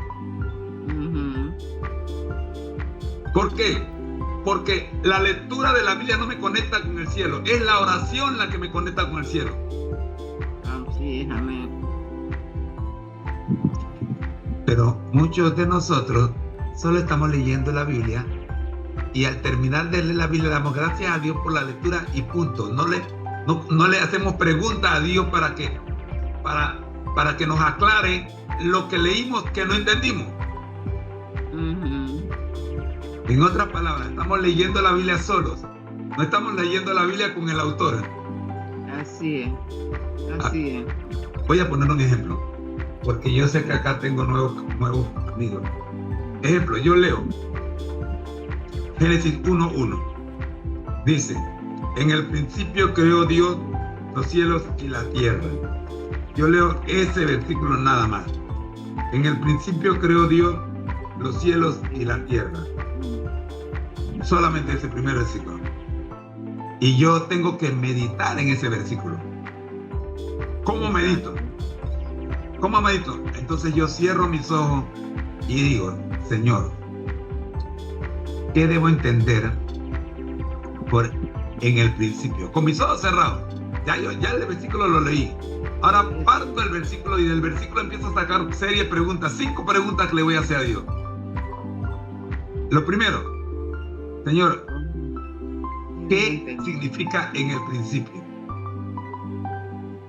¿Por qué? Porque la lectura de la Biblia no me conecta con el cielo, es la oración la que me conecta con el cielo. Sí, amén. Pero muchos de nosotros solo estamos leyendo la Biblia y al terminar de leer la Biblia damos gracias a Dios por la lectura y punto. No le hacemos preguntas a Dios para que nos aclare lo que leímos que no entendimos. En otras palabras, estamos leyendo la Biblia solos. No estamos leyendo la Biblia con el autor. Así es. Así es. Voy a poner un ejemplo, porque yo sé que acá tengo nuevos amigos. Ejemplo, yo leo Génesis 1:1. Dice, en el principio creó Dios los cielos y la tierra. Yo leo ese versículo nada más. En el principio creó Dios los cielos y la tierra. Solamente ese primer versículo. Y yo tengo que meditar en ese versículo. ¿Cómo medito? ¿Cómo medito? Entonces yo cierro mis ojos y digo, Señor, ¿qué debo entender en el principio? Con mis ojos cerrados. Ya el versículo lo leí. Ahora parto del versículo y del versículo empiezo a sacar serie de preguntas, 5 preguntas que le voy a hacer a Dios. Lo primero, Señor, ¿qué significa en el principio?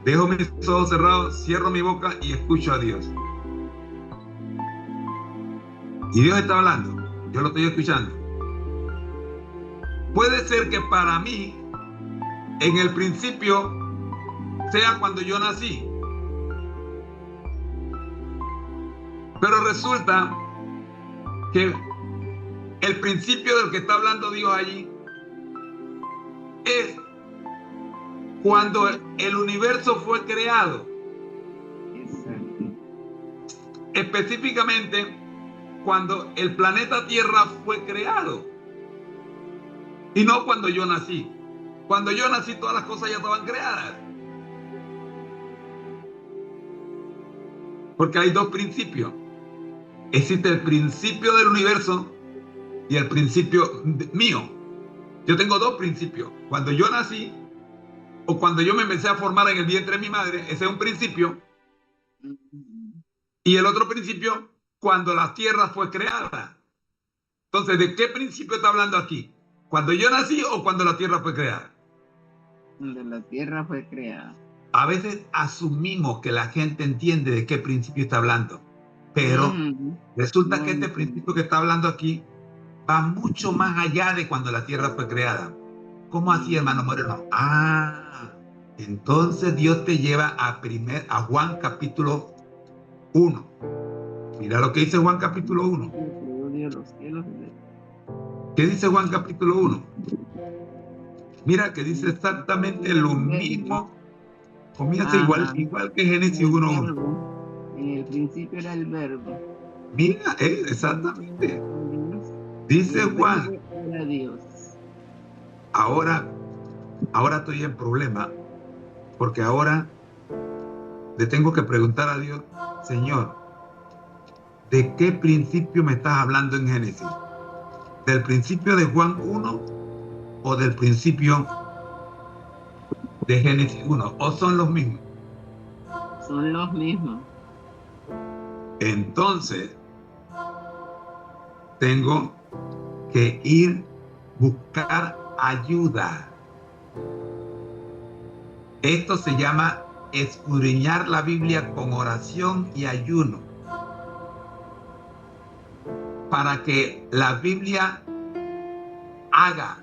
Dejo mis ojos cerrados, cierro mi boca y escucho a Dios. Y Dios está hablando, yo lo estoy escuchando. Puede ser que para mí, en el principio, sea cuando yo nací. Pero resulta que el principio del que está hablando Dios allí es cuando el universo fue creado. Exacto. Específicamente, cuando el planeta Tierra fue creado. Y no cuando yo nací. Cuando yo nací, todas las cosas ya estaban creadas. Porque hay dos principios. Existe el principio del universo y el principio mío. Yo tengo dos principios. Cuando yo nací o cuando yo me empecé a formar en el vientre de mi madre, ese es un principio. Y el otro principio, cuando la tierra fue creada. Entonces, ¿de qué principio está hablando aquí? ¿Cuando yo nací o cuando la tierra fue creada? Cuando la tierra fue creada. A veces asumimos que la gente entiende de qué principio está hablando, pero resulta que este principio que está hablando aquí va mucho más allá de cuando la tierra fue creada. ¿Cómo así, hermano Moreno? Entonces Dios te lleva a Juan capítulo 1. Mira lo que dice Juan capítulo 1. ¿Qué dice Juan capítulo 1? Mira que dice exactamente lo mismo. Comienza igual que Génesis 1:1. En el principio era el verbo. Mira, exactamente. Dice Juan. Era Dios. Ahora estoy en problema, porque ahora le tengo que preguntar a Dios, Señor, ¿de qué principio me estás hablando en Génesis? ¿Del principio de Juan 1 o del principio de Génesis 1? ¿O son los mismos? Son los mismos. Entonces, tengo que ir buscar ayuda. Esto se llama escudriñar la Biblia con oración y ayuno, para que la Biblia haga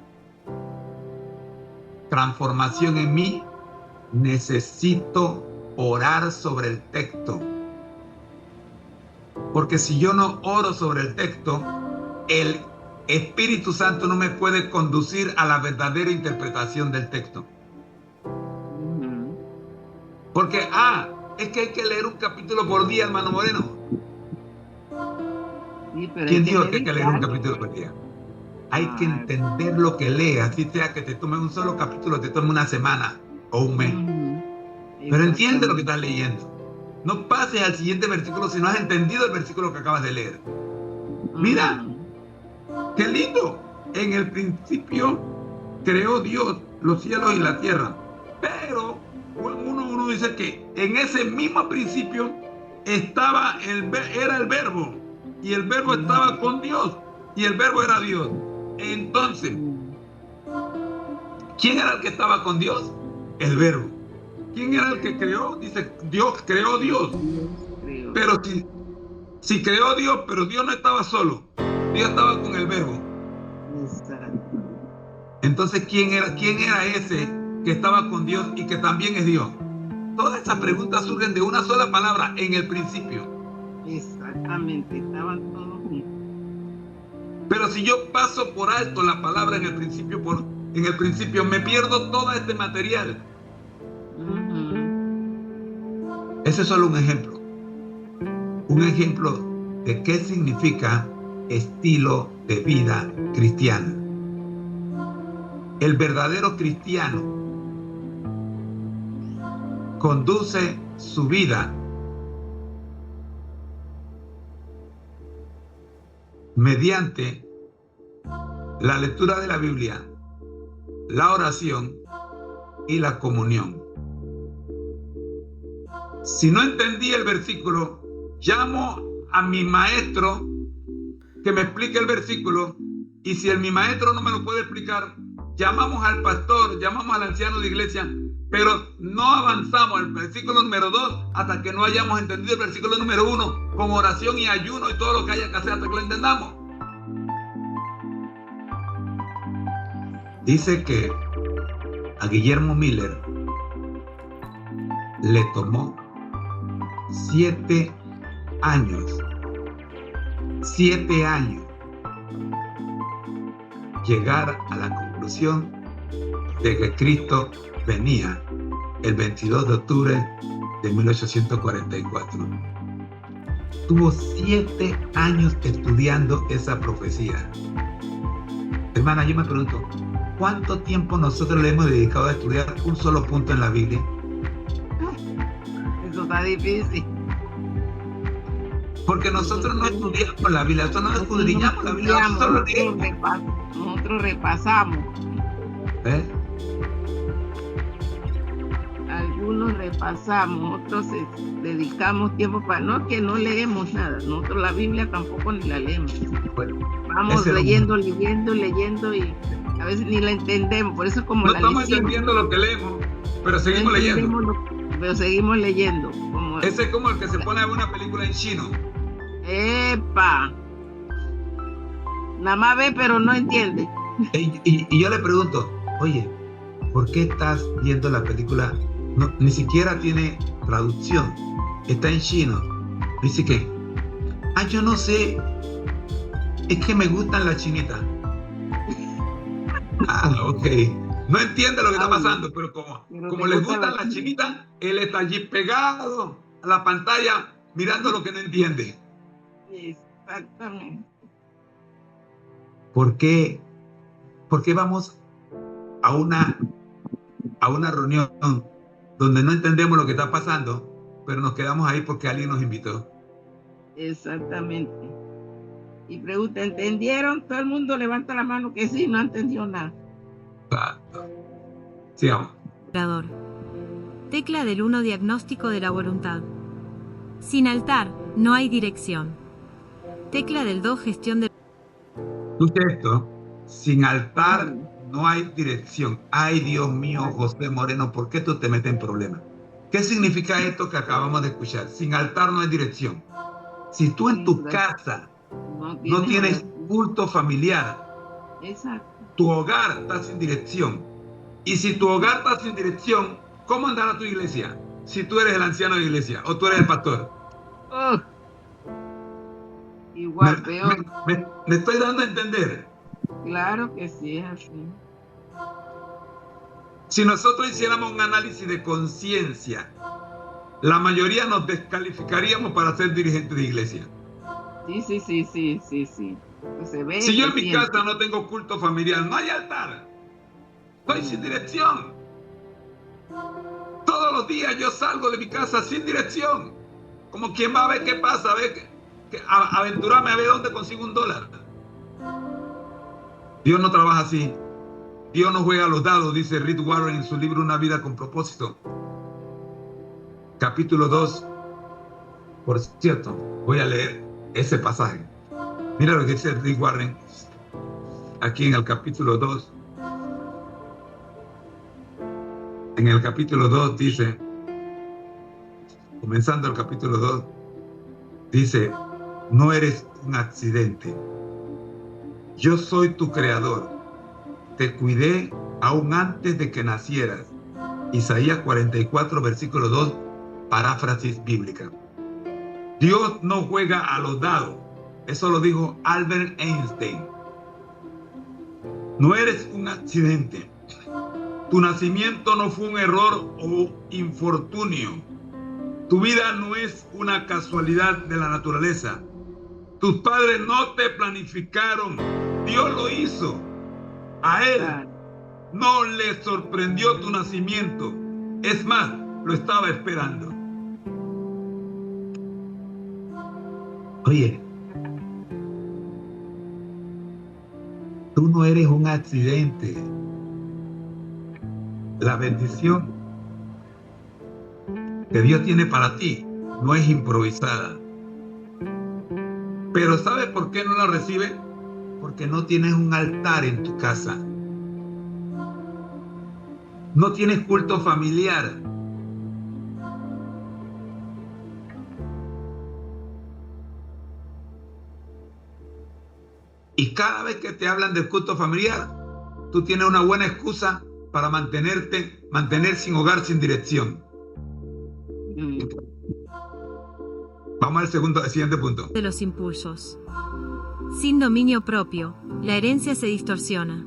transformación en mí. Necesito orar sobre el texto, porque si yo no oro sobre el texto, el Espíritu Santo no me puede conducir a la verdadera interpretación del texto. Porque, es que hay que leer un capítulo por día, hermano Moreno. Sí, ¿Quién dijo que hay que leer un capítulo por día? Hay que entender lo que lee, así sea que te tome un solo capítulo, te tome una semana o un mes. Pero entiende lo que estás leyendo. No pases al siguiente versículo si no has entendido el versículo que acabas de leer. Mira, qué lindo. En el principio creó Dios los cielos y la tierra. Pero Juan 1:1 dice que en ese mismo principio era el verbo. Y el verbo estaba con Dios. Y el verbo era Dios. Entonces, ¿quién era el que estaba con Dios? El verbo. ¿Quién era el que creó? Dice, Dios creó Dios. Pero si creó Dios, pero Dios no estaba solo. Dios estaba con el verbo. Entonces, ¿quién era ese que estaba con Dios y que también es Dios? Todas esas preguntas surgen de una sola palabra, en el principio. Exactamente, estaban todos juntos. Pero si yo paso por alto la palabra en el principio, me pierdo todo este material. Ese es solo un ejemplo. Un ejemplo de qué significa estilo de vida cristiano. El verdadero cristiano conduce su vida mediante la lectura de la Biblia, la oración y la comunión. Si no entendí el versículo, llamo a mi maestro que me explique el versículo, y si mi maestro no me lo puede explicar, llamamos al pastor, llamamos al anciano de iglesia, pero no avanzamos al versículo número 2 hasta que no hayamos entendido el versículo número 1 con oración y ayuno y todo lo que haya que hacer hasta que lo entendamos. Dice que a Guillermo Miller le tomó 7 años llegar a la conclusión de que Cristo venía el 22 de octubre de 1844. Tuvo 7 años estudiando esa profecía. Hermana, yo me pregunto, ¿cuánto tiempo nosotros le hemos dedicado a estudiar un solo punto en la Biblia? Eso está difícil. Porque nosotros no estudiamos la Biblia, nosotros no escudriñamos la Biblia, nosotros repasamos. Algunos repasamos, otros dedicamos tiempo para... No, que no leemos nada, nosotros la Biblia tampoco ni la leemos. Bueno, Vamos leyendo y a veces ni la entendemos, por eso es como no la estamos lección. entendiendo lo que leemos, pero seguimos No leyendo. entendemos pero seguimos leyendo. Ese es como el que se pone a ver una película en chino. ¡Epa! Nada más ve, pero no entiende. Y yo le pregunto, oye, ¿por qué estás viendo la película? No, ni siquiera tiene traducción, está en chino. Dice que, yo no sé, es que me gustan las chinitas. Ok. No entiende lo que está pasando, pero como le gustan las chinitas, él está allí pegado a la pantalla mirando lo que no entiende. Exactamente. ¿Por qué vamos a una reunión donde no entendemos lo que está pasando, pero nos quedamos ahí porque alguien nos invitó? Exactamente. Y pregunta, ¿entendieron? Todo el mundo levanta la mano que sí, no entendió nada. Exacto. Sigamos. Tecla del 1, diagnóstico de la voluntad. Sin altar, no hay dirección. Tecla del 2, gestión de... Escuche esto, sin altar no hay dirección. Ay, Dios mío, José Moreno, ¿por qué tú te metes en problemas? ¿Qué significa esto que acabamos de escuchar? Sin altar no hay dirección. Si tú en tu casa no tienes culto familiar, exacto, tu hogar está sin dirección. Y si tu hogar está sin dirección, ¿cómo andará tu iglesia? Si tú eres el anciano de iglesia o tú eres el pastor. Igual, peor. Me estoy dando a entender. Claro que sí, es así. Si nosotros hiciéramos un análisis de conciencia, la mayoría nos descalificaríamos para ser dirigentes de iglesia. Sí. Se ve, si yo en mi casa no tengo culto familiar, no hay altar, estoy sin dirección. Todos los días yo salgo de mi casa sin dirección, como quien va a ver qué pasa, a ver aventurarme a ver dónde consigo $1. Dios no trabaja así. Dios no juega a los dados, dice Rick Warren en su libro Una vida con propósito. Capítulo 2. Por cierto, voy a leer ese pasaje. Mira lo que dice Rick Warren aquí en el capítulo 2. En el capítulo 2 dice, comenzando el capítulo 2, dice, no eres un accidente. Yo soy tu creador. Te cuidé aún antes de que nacieras. Isaías 44, versículo 2, paráfrasis bíblica. Dios no juega a los dados. Eso lo dijo Albert Einstein. No eres un accidente. Tu nacimiento no fue un error o infortunio. Tu vida no es una casualidad de la naturaleza. Tus padres no te planificaron. Dios lo hizo. A él no le sorprendió tu nacimiento. Es más, lo estaba esperando. Oye, tú no eres un accidente. La bendición que Dios tiene para ti no es improvisada. Pero ¿sabes por qué no la recibe? Porque no tienes un altar en tu casa. No tienes culto familiar. Y cada vez que te hablan del culto familiar, tú tienes una buena excusa para mantener sin hogar, sin dirección. Vamos al siguiente punto. De los impulsos. Sin dominio propio, la herencia se distorsiona.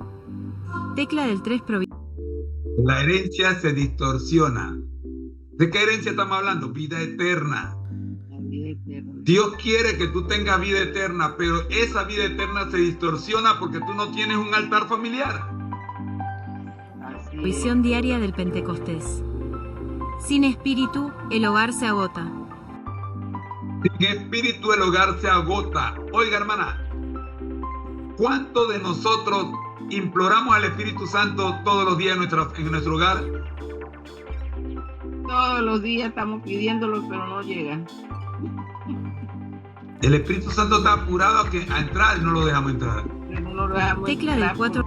Tecla del 3. La herencia se distorsiona. ¿De qué herencia estamos hablando? Vida eterna. Dios quiere que tú tengas vida eterna, pero esa vida eterna se distorsiona porque tú no tienes un altar familiar. Visión diaria del Pentecostés. Sin espíritu, el hogar se agota. Sin espíritu, el hogar se agota. Oiga, hermana, ¿cuántos de nosotros imploramos al Espíritu Santo todos los días en nuestro hogar? Todos los días estamos pidiéndolo, pero no llega. El Espíritu Santo está apurado a entrar y no lo dejamos entrar. No lo dejamos Tecla entrar del 4.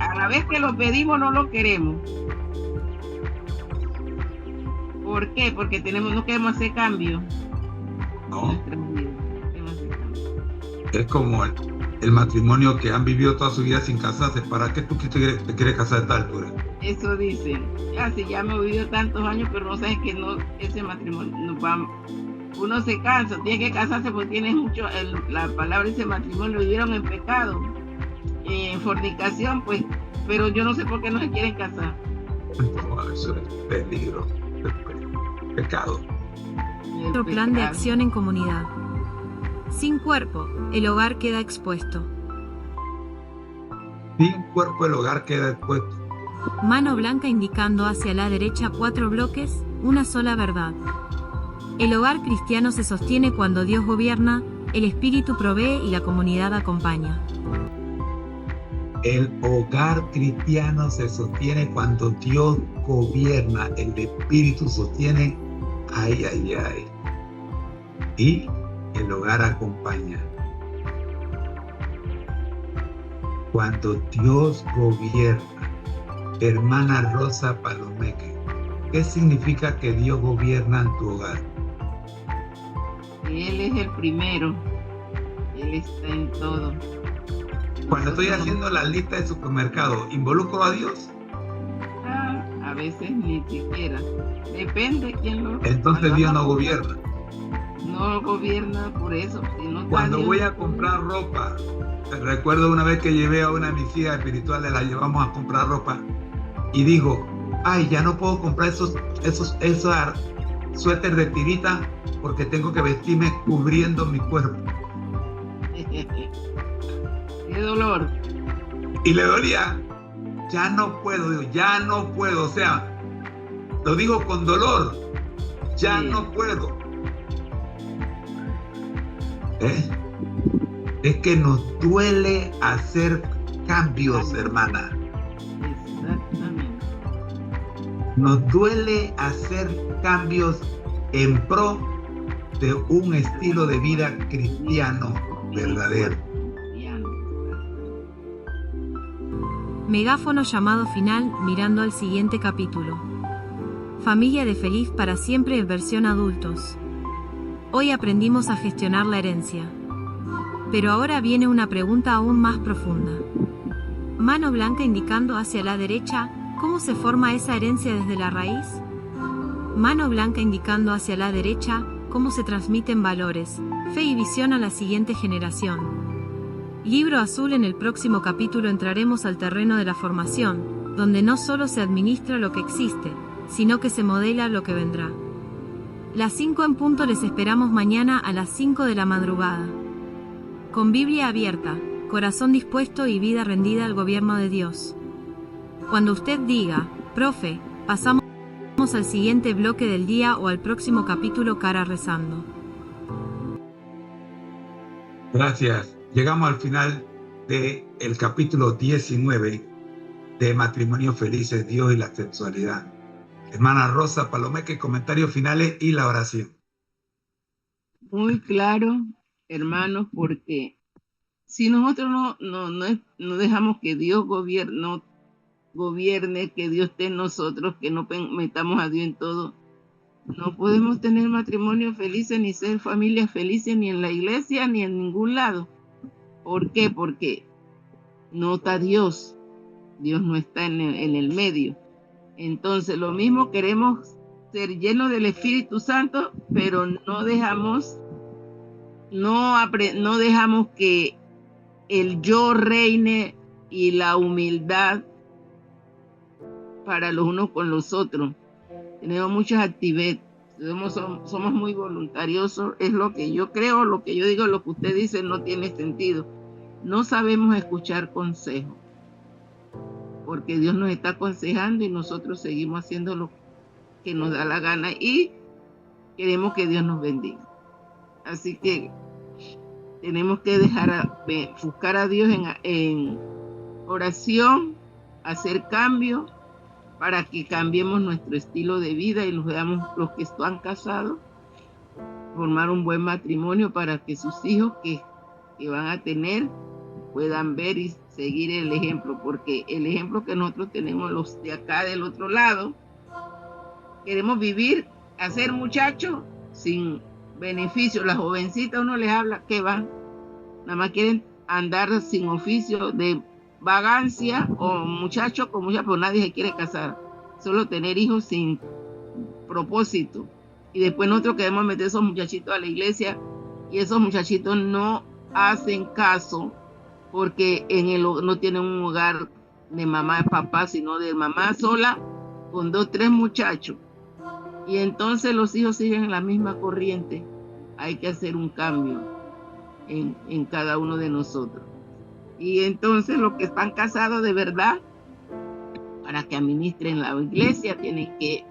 A la vez que lo pedimos, no lo queremos. ¿Por qué? Porque no queremos hacer cambio. No. Es como el matrimonio que han vivido toda su vida sin casarse. ¿Para qué tú te quieres casar a esta altura? Eso dicen. Ya me he vivido tantos años, pero no sabes que no, ese matrimonio no va. Uno se cansa, tiene que casarse porque tiene mucho, la palabra dice matrimonio, vivieron en pecado, en fornicación, pues, pero yo no sé por qué no se quieren casar. No, eso es peligro, pecado. Otro plan de acción en comunidad. Sin cuerpo, el hogar queda expuesto. Sin cuerpo el hogar queda expuesto. Mano blanca indicando hacia la derecha 4 bloques, una sola verdad. El hogar cristiano se sostiene cuando Dios gobierna, el Espíritu provee y la comunidad acompaña. El hogar cristiano se sostiene cuando Dios gobierna, el Espíritu sostiene, ay. Y el hogar acompaña. Cuando Dios gobierna, hermana Rosa Palomeque, ¿qué significa que Dios gobierna en tu hogar? Él es el primero, Él está en todo. Cuando estoy haciendo la lista de supermercado, ¿involucro a Dios? A veces ni siquiera. Depende quién lo... Entonces Dios no gobierna. No gobierna por eso. Si no Cuando Dios, voy a comprar ropa, recuerdo una vez que llevé a una de mis hijas espirituales, la llevamos a comprar ropa y digo, ay, ya no puedo comprar esos suéter de tirita porque tengo que vestirme cubriendo mi cuerpo. Qué dolor. Y le dolía, ya no puedo, o sea, lo digo con dolor, ya Sí. no puedo. Es que nos duele hacer cambios, hermana. Exactamente. Nos duele hacer cambios en pro de un estilo de vida cristiano verdadero. Megáfono llamado final mirando al siguiente capítulo. Familia de Feliz para siempre en versión adultos. Hoy aprendimos a gestionar la herencia. Pero ahora viene una pregunta aún más profunda. Mano blanca indicando hacia la derecha, ¿cómo se forma esa herencia desde la raíz? Mano blanca indicando hacia la derecha, ¿cómo se transmiten valores, fe y visión a la siguiente generación? Libro azul. En el próximo capítulo entraremos al terreno de la formación, donde no solo se administra lo que existe, sino que se modela lo que vendrá. Las 5 en punto les esperamos mañana a las 5 de la madrugada. Con Biblia abierta, corazón dispuesto y vida rendida al gobierno de Dios. Cuando usted diga, profe, pasamos al siguiente bloque del día o al próximo capítulo cara rezando. Gracias. Llegamos al final del capítulo 19 de Matrimonios Felices, Dios y la Sexualidad. Hermana Rosa Palomeque, comentarios finales y la oración. Muy claro, hermanos, porque si nosotros no dejamos que Dios gobierne, que Dios esté en nosotros, que no metamos a Dios en todo, no podemos tener matrimonios felices ni ser familias felices ni en la iglesia ni en ningún lado. ¿Por qué? Porque no está Dios. Dios no está en el medio. Entonces, lo mismo, queremos ser llenos del Espíritu Santo, pero no dejamos que el yo reine y la humildad para los unos con los otros. Tenemos muchas actividades, somos muy voluntariosos, es lo que yo creo, lo que yo digo, lo que usted dice no tiene sentido. No sabemos escuchar consejos, porque Dios nos está aconsejando y nosotros seguimos haciendo lo que nos da la gana y queremos que Dios nos bendiga. Así que tenemos que buscar a Dios en oración, hacer cambios para que cambiemos nuestro estilo de vida y los veamos, los que están casados, formar un buen matrimonio para que sus hijos que van a tener puedan ver y seguir el ejemplo, porque el ejemplo que nosotros tenemos los de acá del otro lado, queremos vivir, hacer muchachos sin beneficio. Las jovencitas uno les habla que van, nada más quieren andar sin oficio de vagancia, o muchachos con muchachos, pero nadie se quiere casar, solo tener hijos sin propósito. Y después nosotros queremos meter esos muchachitos a la iglesia y esos muchachitos no hacen caso porque no tienen un hogar de mamá y papá, sino de mamá sola con 2, 3 muchachos. Y entonces los hijos siguen en la misma corriente. Hay que hacer un cambio en cada uno de nosotros. Y entonces los que están casados de verdad, para que administren la iglesia, tienen que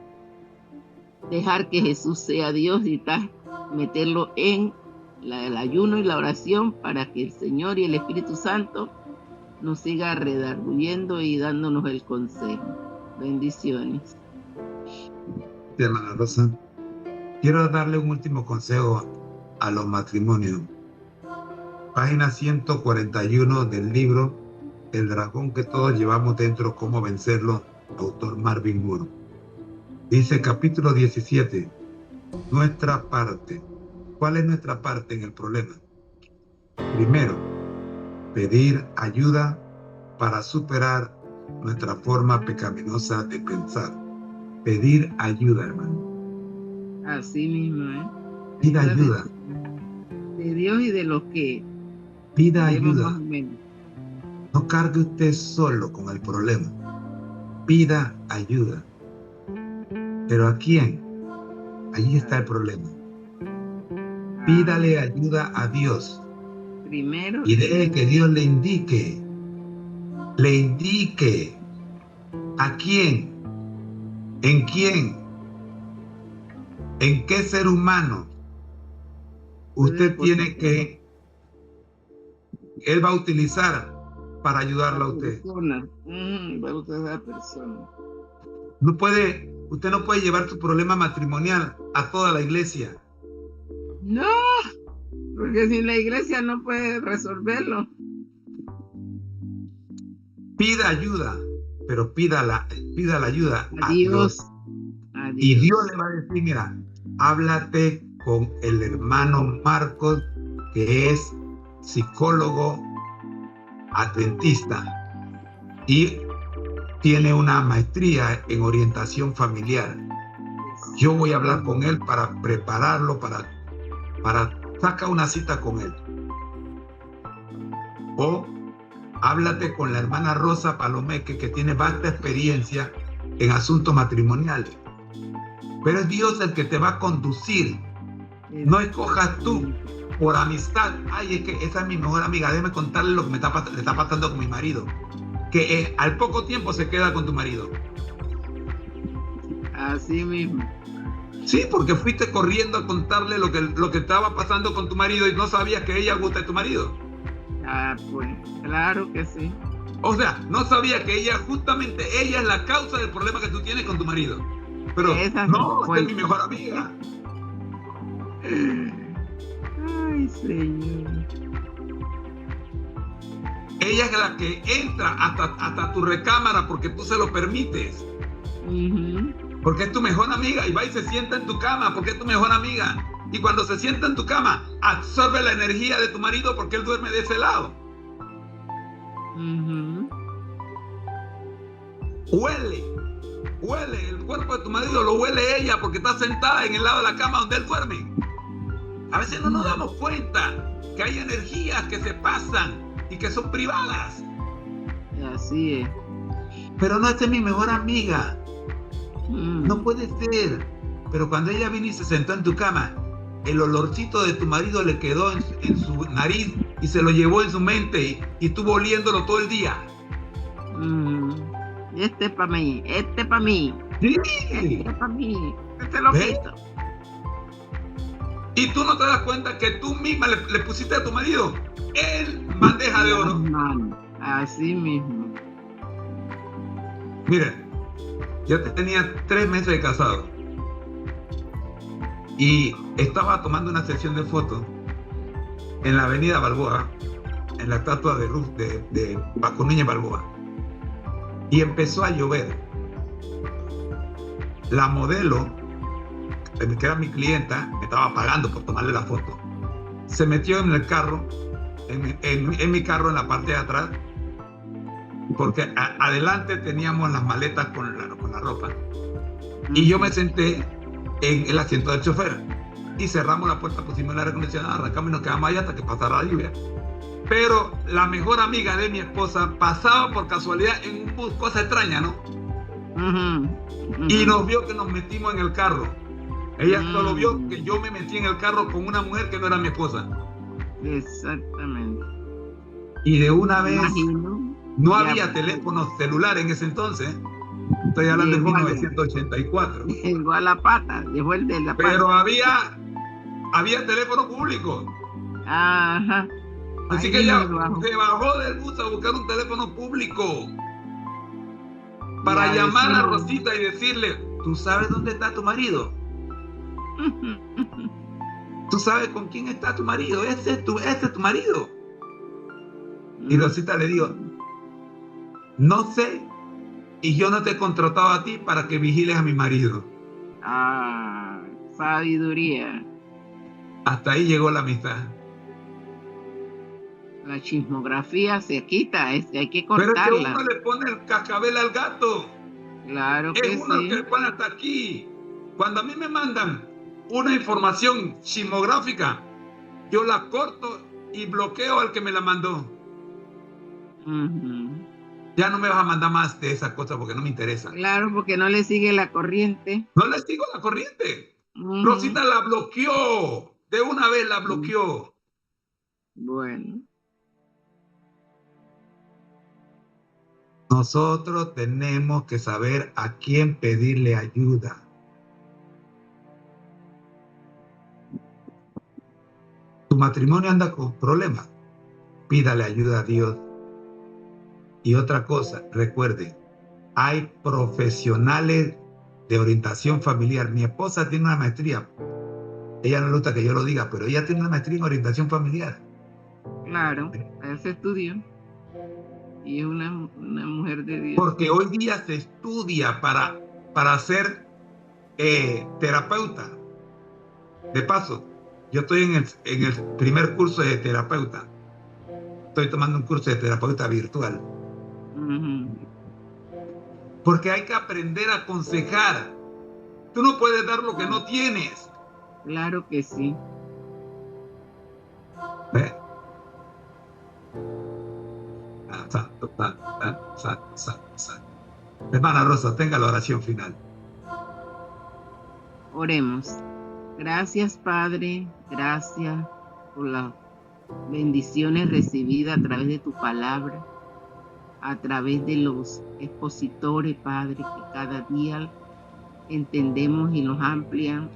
dejar que Jesús sea Dios y meterlo en el ayuno y la oración para que el Señor y el Espíritu Santo nos siga redarguyendo y dándonos el consejo. Bendiciones. Sí, hermana Rosa, quiero darle un último consejo a los matrimonios. Página 141 del libro El dragón que todos llevamos dentro, cómo vencerlo, autor Marvin Moore. Dice capítulo 17, nuestra parte. ¿Cuál es nuestra parte en el problema? Primero, pedir ayuda para superar nuestra forma pecaminosa de pensar. Pedir ayuda, hermano. Así mismo, Pida ayuda. De Dios y de los que pida ayuda. No cargue usted solo con el problema. Pida ayuda. ¿Pero a quién? Allí está el problema. Pídale ayuda a Dios. Primero. Y deje que Dios le indique. Le indique. ¿A quién? ¿En quién? ¿En qué ser humano? Usted tiene que... Él va a utilizar para ayudarla a usted. Va a usar a la persona. Usted no puede llevar su problema matrimonial a toda la iglesia. No, porque sin la iglesia no puede resolverlo. Pida ayuda, pero pida la ayuda a Dios. Y Dios le va a decir, mira, háblate con el hermano Marcos, que es psicólogo adventista y tiene una maestría en orientación familiar. Yo voy a hablar con él para prepararlo, para sacar una cita con él. O háblate con la hermana Rosa Palomeque, que tiene vasta experiencia en asuntos matrimoniales. Pero es Dios el que te va a conducir. No escojas tú por amistad. Ay, es que esa es mi mejor amiga, déjame contarle lo que le está pasando con mi marido. Que al poco tiempo se queda con tu marido. Así mismo. Sí, porque fuiste corriendo a contarle lo que estaba pasando con tu marido y no sabías que ella gusta de tu marido. Pues, claro que sí. O sea, no sabías que ella es la causa del problema que tú tienes con tu marido. Pero esta es mi mejor amiga. Ay, Señor. Ella es la que entra hasta tu recámara porque tú se lo permites. Porque es tu mejor amiga y va y se sienta en tu cama porque es tu mejor amiga. Y cuando se sienta en tu cama, absorbe la energía de tu marido porque él duerme de ese lado. Huele, el cuerpo de tu marido lo huele ella porque está sentada en el lado de la cama donde él duerme. A veces no nos damos cuenta que hay energías que se pasan y que son privadas. Así es. Pero no, esta es mi mejor amiga. No puede ser. Pero cuando ella vino y se sentó en tu cama, el olorcito de tu marido le quedó en su nariz y se lo llevó en su mente y estuvo oliéndolo todo el día. Este es para mí, este es para mí. Sí. Este es para mí. Este lo quito. Y tú no te das cuenta que tú misma le pusiste a tu marido en bandeja de oro. Así mismo. Mire, yo tenía 3 meses de casado. y estaba tomando una sesión de fotos en la avenida Balboa, en la estatua de Vasco Núñez Balboa, y empezó a llover. La modelo, que era mi clienta, me estaba pagando por tomarle la foto, se metió en el carro, en mi carro, en la parte de atrás, porque adelante teníamos las maletas con la ropa, y yo me senté en el asiento del chofer y cerramos la puerta, pusimos el aire acondicionado, arrancamos y nos quedamos ahí hasta que pasara la lluvia. Pero la mejor amiga de mi esposa pasaba por casualidad en un bus, cosa extraña, ¿no? Y nos vio que nos metimos en el carro. Ella solo vio que yo me metí en el carro con una mujer que no era mi esposa. Exactamente. Y de una vez, no Ya, había teléfonos celulares en ese entonces. Estoy hablando de 1984. llegó a la pata, llegó el de la pata. Pero había teléfono público. Ajá. Así Ahí que ella bajó. se bajó del bus a buscar un teléfono público para Ya llamar a decimos. Rosita y decirle: ¿tú sabes dónde está tu marido? ¿Tú sabes con quién está tu marido? Ese es tu marido. Y Rosita le dijo: no sé, y yo no te he contratado a ti para que vigiles a mi marido. Ah, sabiduría. Hasta ahí llegó la amistad. La chismografía se quita, hay que Pero es que cortarla. uno le pone el cascabel al gato. Claro que Es uno el que sí. le pone hasta aquí. Cuando a mí me mandan una información chismográfica, yo la corto y bloqueo al que me la mandó. Ujú. Ya no me vas a mandar más de esa cosa porque no me interesa. Claro, porque no le sigue la corriente. No le sigo la corriente. Ujú. Rosita la bloqueó. De una vez la bloqueó. Bueno, Nosotros tenemos que saber a quién pedirle ayuda. Tu matrimonio anda con problemas. Pídale ayuda a Dios. Y otra cosa, recuerden, hay profesionales de orientación familiar. Mi esposa tiene una maestría. Ella no le gusta que yo lo diga, pero ella tiene una maestría en orientación familiar. claro, hace estudio. Y es una mujer de Dios. Porque hoy día se estudia para ser terapeuta. De paso, yo estoy en el primer curso de terapeuta. Estoy tomando un curso de terapeuta virtual. Ujú. Porque hay que aprender a aconsejar. Tú no puedes dar lo que no tienes. Claro que sí. ¿Ve? Santo, santo. Hermana Rosa, tenga la oración final. Oremos. Gracias, Padre. Gracias por las bendiciones recibidas a través de tu palabra, a través de los expositores, Padre, que cada día entendemos y nos amplian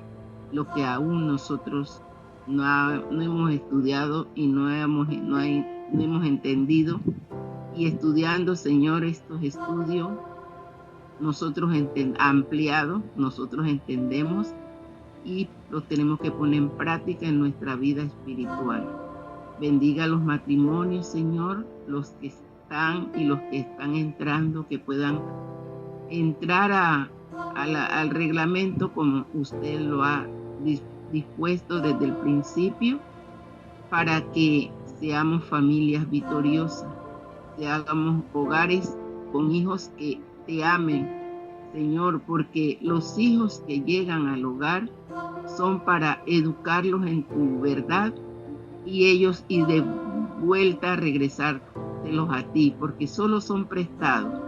lo que aún nosotros no hemos estudiado y no hemos entendido. Y estudiando, Señor, estos estudios, nosotros ampliados, nosotros entendemos y los tenemos que poner en práctica en nuestra vida espiritual. Bendiga los matrimonios, Señor, los que están y los que están entrando, que puedan entrar al reglamento como usted lo ha dispuesto desde el principio, para que seamos familias victoriosas, seamos hogares con hijos que te amen, Señor, porque los hijos que llegan al hogar son para educarlos en tu verdad y ellos y de vuelta regresártelos a ti, porque solo son prestados,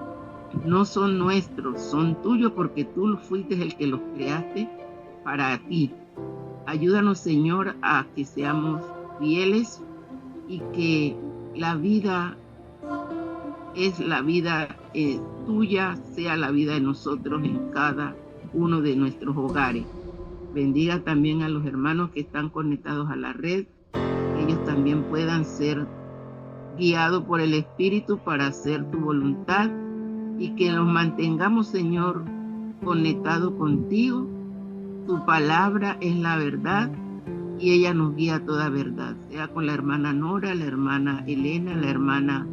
no son nuestros, son tuyos, porque tú fuiste el que los creaste para ti. Ayúdanos, Señor, a que seamos fieles y que la vida es la vida tuya, sea la vida de nosotros en cada uno de nuestros hogares. Bendiga también a los hermanos que están conectados a la red, que ellos también puedan ser guiados por el Espíritu para hacer tu voluntad y que nos mantengamos, Señor, conectados contigo Tu palabra es la verdad y ella nos guía a toda verdad. Sea con la hermana Nora, la hermana Elena, la hermana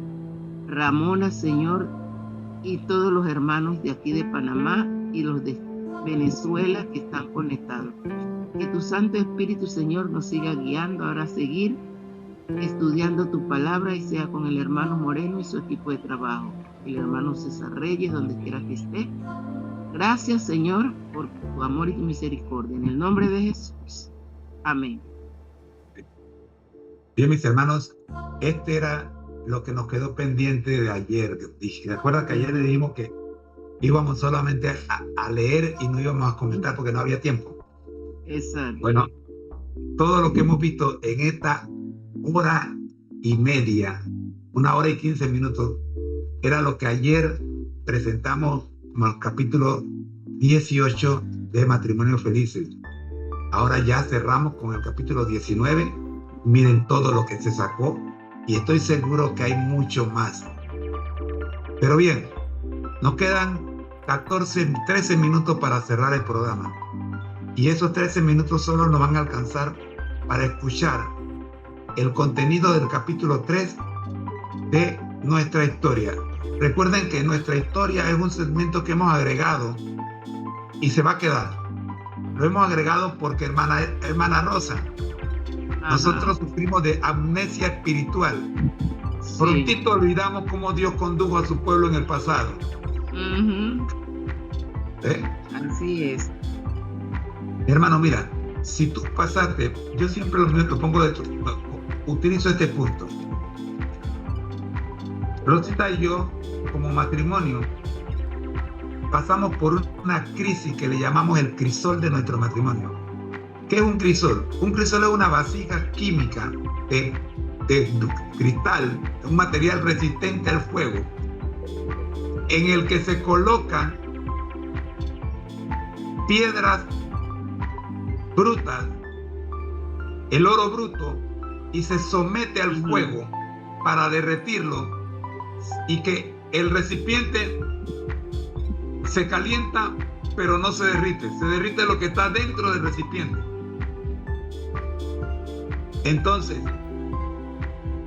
Ramona, Señor, y todos los hermanos de aquí de Panamá y los de Venezuela que están conectados. Que tu Santo Espíritu, Señor, nos siga guiando ahora a seguir estudiando tu palabra, y sea con el hermano Moreno y su equipo de trabajo, el hermano César Reyes, donde quiera que esté. Gracias, Señor, por tu amor y tu misericordia. En el nombre de Jesús. Amén. Bien, mis hermanos, este era lo que nos quedó pendiente de ayer. ¿Recuerdan que ayer le dijimos que íbamos solamente a leer y no íbamos a comentar porque no había tiempo? Exacto. Bueno, todo lo que hemos visto en esta hora y media, 1 hora y 15 minutos, era lo que ayer presentamos en el capítulo 18 de Matrimonios Felices. Ahora ya cerramos con el capítulo 19. Miren todo lo que se sacó y estoy seguro que hay mucho más. Pero bien, nos quedan 13 minutos para cerrar el programa. Y esos 13 minutos solo nos van a alcanzar para escuchar el contenido del capítulo 3 de nuestra historia. Recuerden que nuestra historia es un segmento que hemos agregado y se va a quedar. Lo hemos agregado porque hermana Rosa, nosotros sufrimos de amnesia espiritual. Sí. Prontito olvidamos cómo Dios condujo a su pueblo en el pasado. Así es. Hermano, mira, si tú pasaste, yo siempre lo pongo utilizo este punto. Rosita y yo, como matrimonio, pasamos por una crisis que le llamamos el crisol de nuestro matrimonio. ¿Qué es un crisol? Un crisol es una vasija química de cristal, un material resistente al fuego, en el que se colocan piedras brutas, el oro bruto, y se somete al fuego para derretirlo, y que el recipiente se calienta pero no se derrite lo que está dentro del recipiente. Entonces,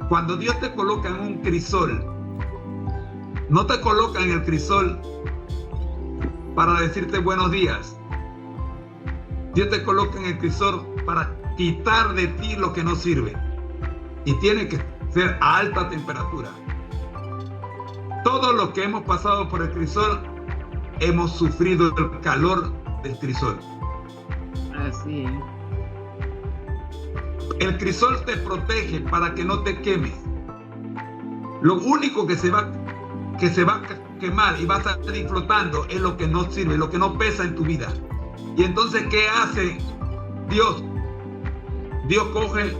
cuando Dios te coloca en un crisol, no te coloca en el crisol para decirte buenos días. Dios te coloca en el crisol para quitar de ti lo que no sirve, y tiene que ser a alta temperatura. Todos los que hemos pasado por el crisol hemos sufrido el calor del crisol. Así es. El crisol te protege para que no te quemes. Lo único que se va a quemar y va a salir flotando es lo que no sirve, lo que no pesa en tu vida. Y entonces, ¿qué hace Dios? Dios coge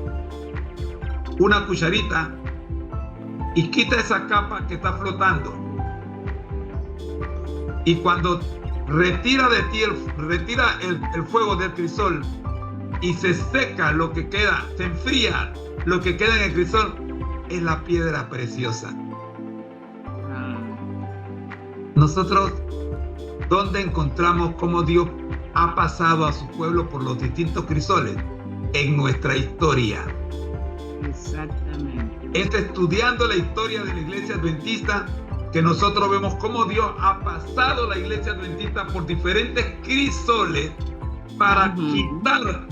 una cucharita y quita esa capa que está flotando. Y cuando retira de ti el fuego del crisol y se seca lo que queda, se enfría lo que queda en el crisol, es la piedra preciosa. Nosotros, ¿dónde encontramos cómo Dios ha pasado a su pueblo por los distintos crisoles? En nuestra historia. Exactamente. Es estudiando la historia de la iglesia adventista que nosotros vemos cómo Dios ha pasado la iglesia adventista por diferentes crisoles para quitar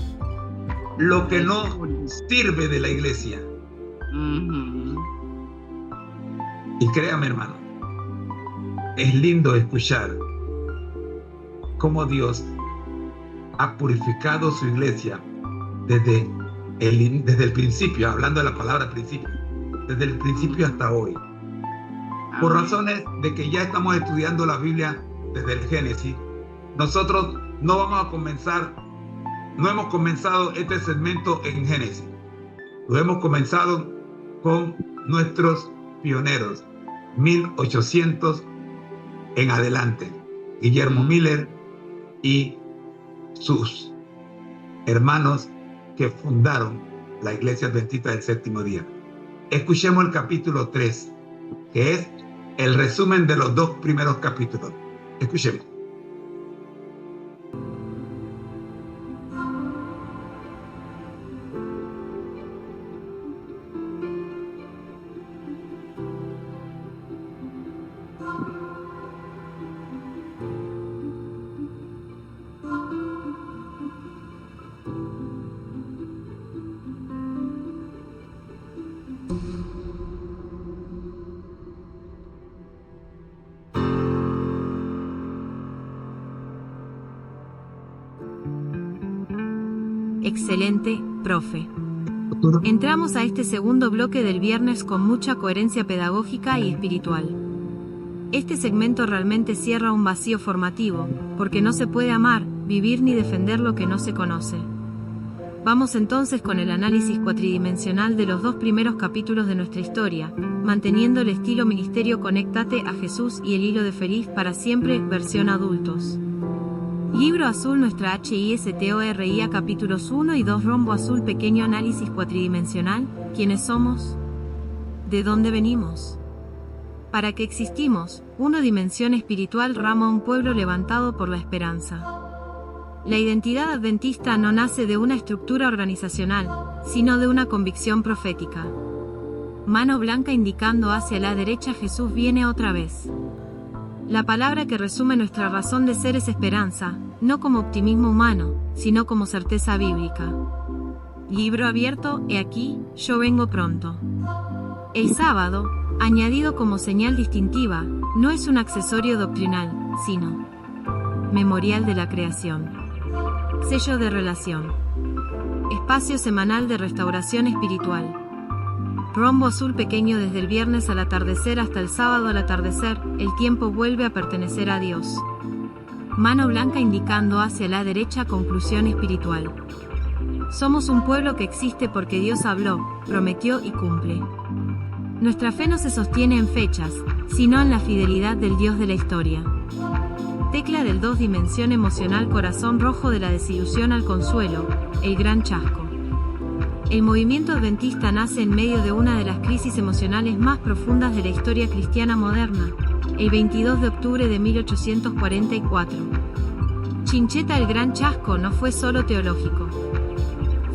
lo que no sirve de la iglesia. Y créame, hermano, es lindo escuchar cómo Dios ha purificado su iglesia desde el principio, hablando de la palabra principio, desde el principio hasta hoy. Por razones de que ya estamos estudiando la Biblia desde el Génesis, nosotros no hemos comenzado este segmento en Génesis. Lo hemos comenzado con nuestros pioneros, 1800 en adelante, Guillermo Miller y sus hermanos que fundaron la Iglesia Adventista del Séptimo Día. Escuchemos el capítulo 3, que es el resumen de los 2 primeros capítulos. Escuchemos. Excelente, profe. Entramos a este segundo bloque del viernes con mucha coherencia pedagógica y espiritual. Este segmento realmente cierra un vacío formativo, porque no se puede amar, vivir ni defender lo que no se conoce. Vamos entonces con el análisis cuatridimensional de los 2 primeros capítulos de nuestra historia, manteniendo el estilo Ministerio Conéctate a Jesús y el hilo de Feliz para siempre, versión adultos. Libro Azul, nuestra HISTORIA, capítulos 1 y 2. Rombo Azul, pequeño análisis cuatridimensional. ¿Quiénes somos? ¿De dónde venimos? ¿Para qué existimos? 1. Dimensión espiritual. Rama, un pueblo levantado por la esperanza. La identidad adventista no nace de una estructura organizacional, sino de una convicción profética. Mano blanca indicando hacia la derecha. Jesús viene otra vez. La palabra que resume nuestra razón de ser es esperanza, no como optimismo humano, sino como certeza bíblica. Libro abierto, he aquí, yo vengo pronto. El sábado, añadido como señal distintiva, no es un accesorio doctrinal, sino memorial de la creación. Sello de relación. Espacio semanal de restauración espiritual. Rombo azul pequeño. Desde el viernes al atardecer hasta el sábado al atardecer, el tiempo vuelve a pertenecer a Dios. Mano blanca indicando hacia la derecha. Conclusión espiritual. Somos un pueblo que existe porque Dios habló, prometió y cumple. Nuestra fe no se sostiene en fechas, sino en la fidelidad del Dios de la historia. Tecla del 2. Dimensión emocional. Corazón rojo, de la desilusión al consuelo, el gran chasco. El movimiento adventista nace en medio de una de las crisis emocionales más profundas de la historia cristiana moderna, el 22 de octubre de 1844. Chincheta, el gran chasco, no fue solo teológico.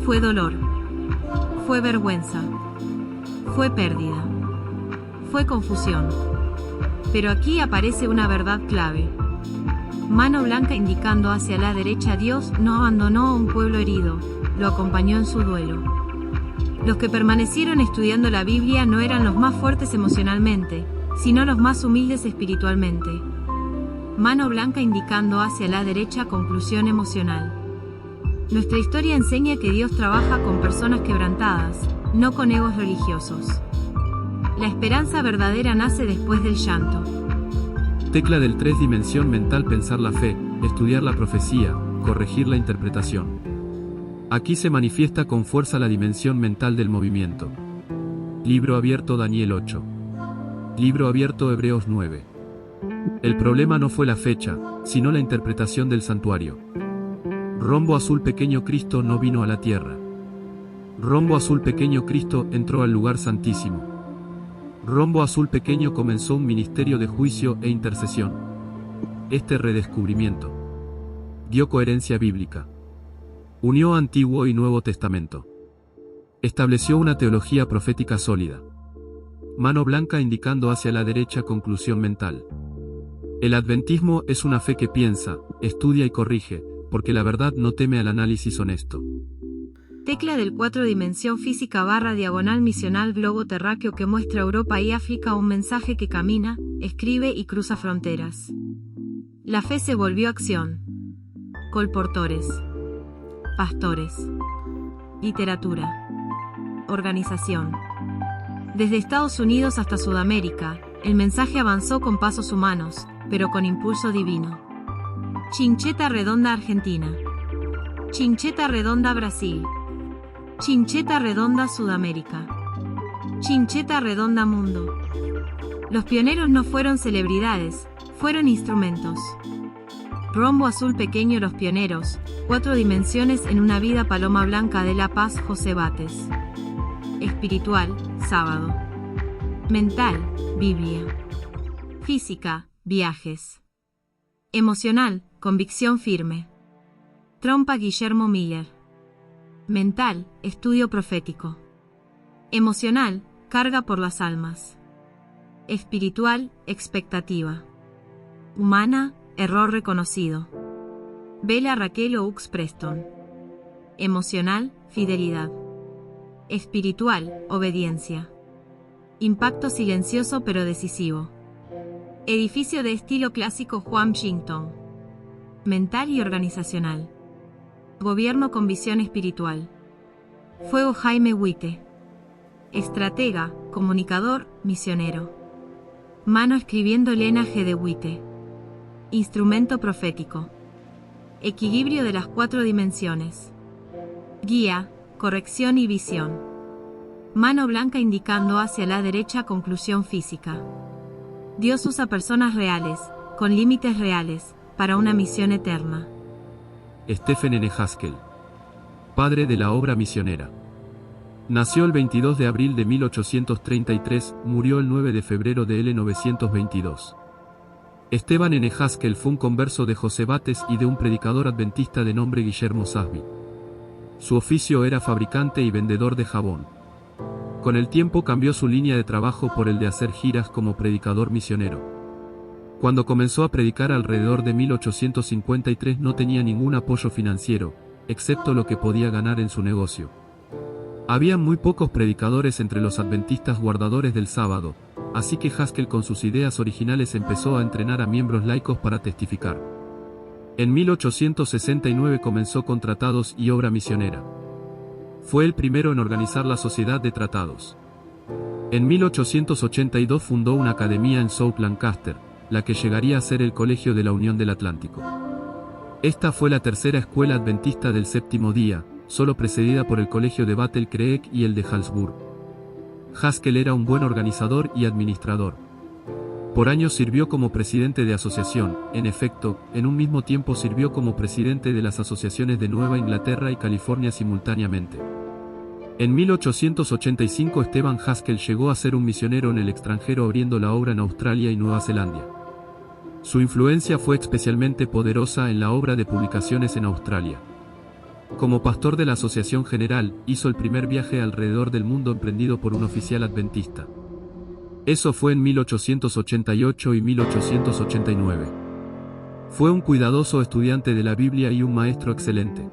Fue dolor. Fue vergüenza. Fue pérdida. Fue confusión. Pero aquí aparece una verdad clave. Mano blanca indicando hacia la derecha. Dios no abandonó a un pueblo herido, lo acompañó en su duelo. Los que permanecieron estudiando la Biblia no eran los más fuertes emocionalmente, sino los más humildes espiritualmente. Mano blanca indicando hacia la derecha. Conclusión emocional. Nuestra historia enseña que Dios trabaja con personas quebrantadas, no con egos religiosos. La esperanza verdadera nace después del llanto. Tecla del 3. Dimensión mental. Pensar la fe, estudiar la profecía, corregir la interpretación. Aquí se manifiesta con fuerza la dimensión mental del movimiento. Libro abierto. Daniel 8. Libro abierto. Hebreos 9. El problema no fue la fecha, sino la interpretación del santuario. Rombo azul pequeño. Cristo no vino a la tierra. Rombo azul pequeño. Cristo entró al lugar santísimo. Rombo azul pequeño comenzó un ministerio de juicio e intercesión. Este redescubrimiento dio coherencia bíblica. Unió Antiguo y Nuevo Testamento. Estableció una teología profética sólida. Mano blanca indicando hacia la derecha. Conclusión mental. El adventismo es una fe que piensa, estudia y corrige, porque la verdad no teme al análisis honesto. Tecla del 4. Dimensión física / diagonal misional. Globo terráqueo que muestra a Europa y África un mensaje que camina, escribe y cruza fronteras. La fe se volvió acción. Colportores. Pastores. Literatura. Organización. Desde Estados Unidos hasta Sudamérica, el mensaje avanzó con pasos humanos, pero con impulso divino. Chincheta redonda Argentina. Chincheta redonda Brasil. Chincheta redonda Sudamérica. Chincheta redonda mundo. Los pioneros no fueron celebridades, fueron instrumentos. Rombo azul pequeño. Los pioneros, 4 dimensiones en una vida. Paloma blanca de La Paz. José Bates. Espiritual, sábado. Mental, Biblia. Física, viajes. Emocional, convicción firme. Trompa Guillermo Miller. Mental, estudio profético. Emocional, carga por las almas. Espiritual, expectativa. Humana, error reconocido. Bella Raquel Oaks Preston. Emocional, fidelidad. Espiritual, obediencia. Impacto silencioso pero decisivo. Edificio de estilo clásico Juan Shington. Mental y organizacional. Gobierno con visión espiritual. Fuego Jaime Huite. Estratega, comunicador, misionero. Mano escribiendo Elena G. de Huite. Instrumento profético. Equilibrio de las 4 dimensiones. Guía, corrección y visión. Mano blanca indicando hacia la derecha conclusión física. Dios usa personas reales, con límites reales, para una misión eterna. Stephen N. Haskell, padre de la obra misionera. Nació el 22 de abril de 1833, murió el 9 de febrero de 1922. Stephen N. Haskell fue un converso de José Bates y de un predicador adventista de nombre Guillermo Sasby. Su oficio era fabricante y vendedor de jabón. Con el tiempo cambió su línea de trabajo por el de hacer giras como predicador misionero. Cuando comenzó a predicar alrededor de 1853 no tenía ningún apoyo financiero, excepto lo que podía ganar en su negocio. Había muy pocos predicadores entre los adventistas guardadores del sábado, así que Haskell con sus ideas originales empezó a entrenar a miembros laicos para testificar. En 1869 comenzó con tratados y obra misionera. Fue el primero en organizar la Sociedad de Tratados. En 1882 fundó una academia en South Lancaster, la que llegaría a ser el Colegio de la Unión del Atlántico. Esta fue la tercera escuela adventista del séptimo día, solo precedida por el Colegio de Battle Creek y el de Hallsburg. Haskell era un buen organizador y administrador. Por años sirvió como presidente de asociación, en efecto, en un mismo tiempo sirvió como presidente de las asociaciones de Nueva Inglaterra y California simultáneamente. En 1885 Stephen Haskell llegó a ser un misionero en el extranjero abriendo la obra en Australia y Nueva Zelanda. Su influencia fue especialmente poderosa en la obra de publicaciones en Australia. Como pastor de la Asociación General, hizo el primer viaje alrededor del mundo emprendido por un oficial adventista. Eso fue en 1888 y 1889. Fue un cuidadoso estudiante de la Biblia y un maestro excelente.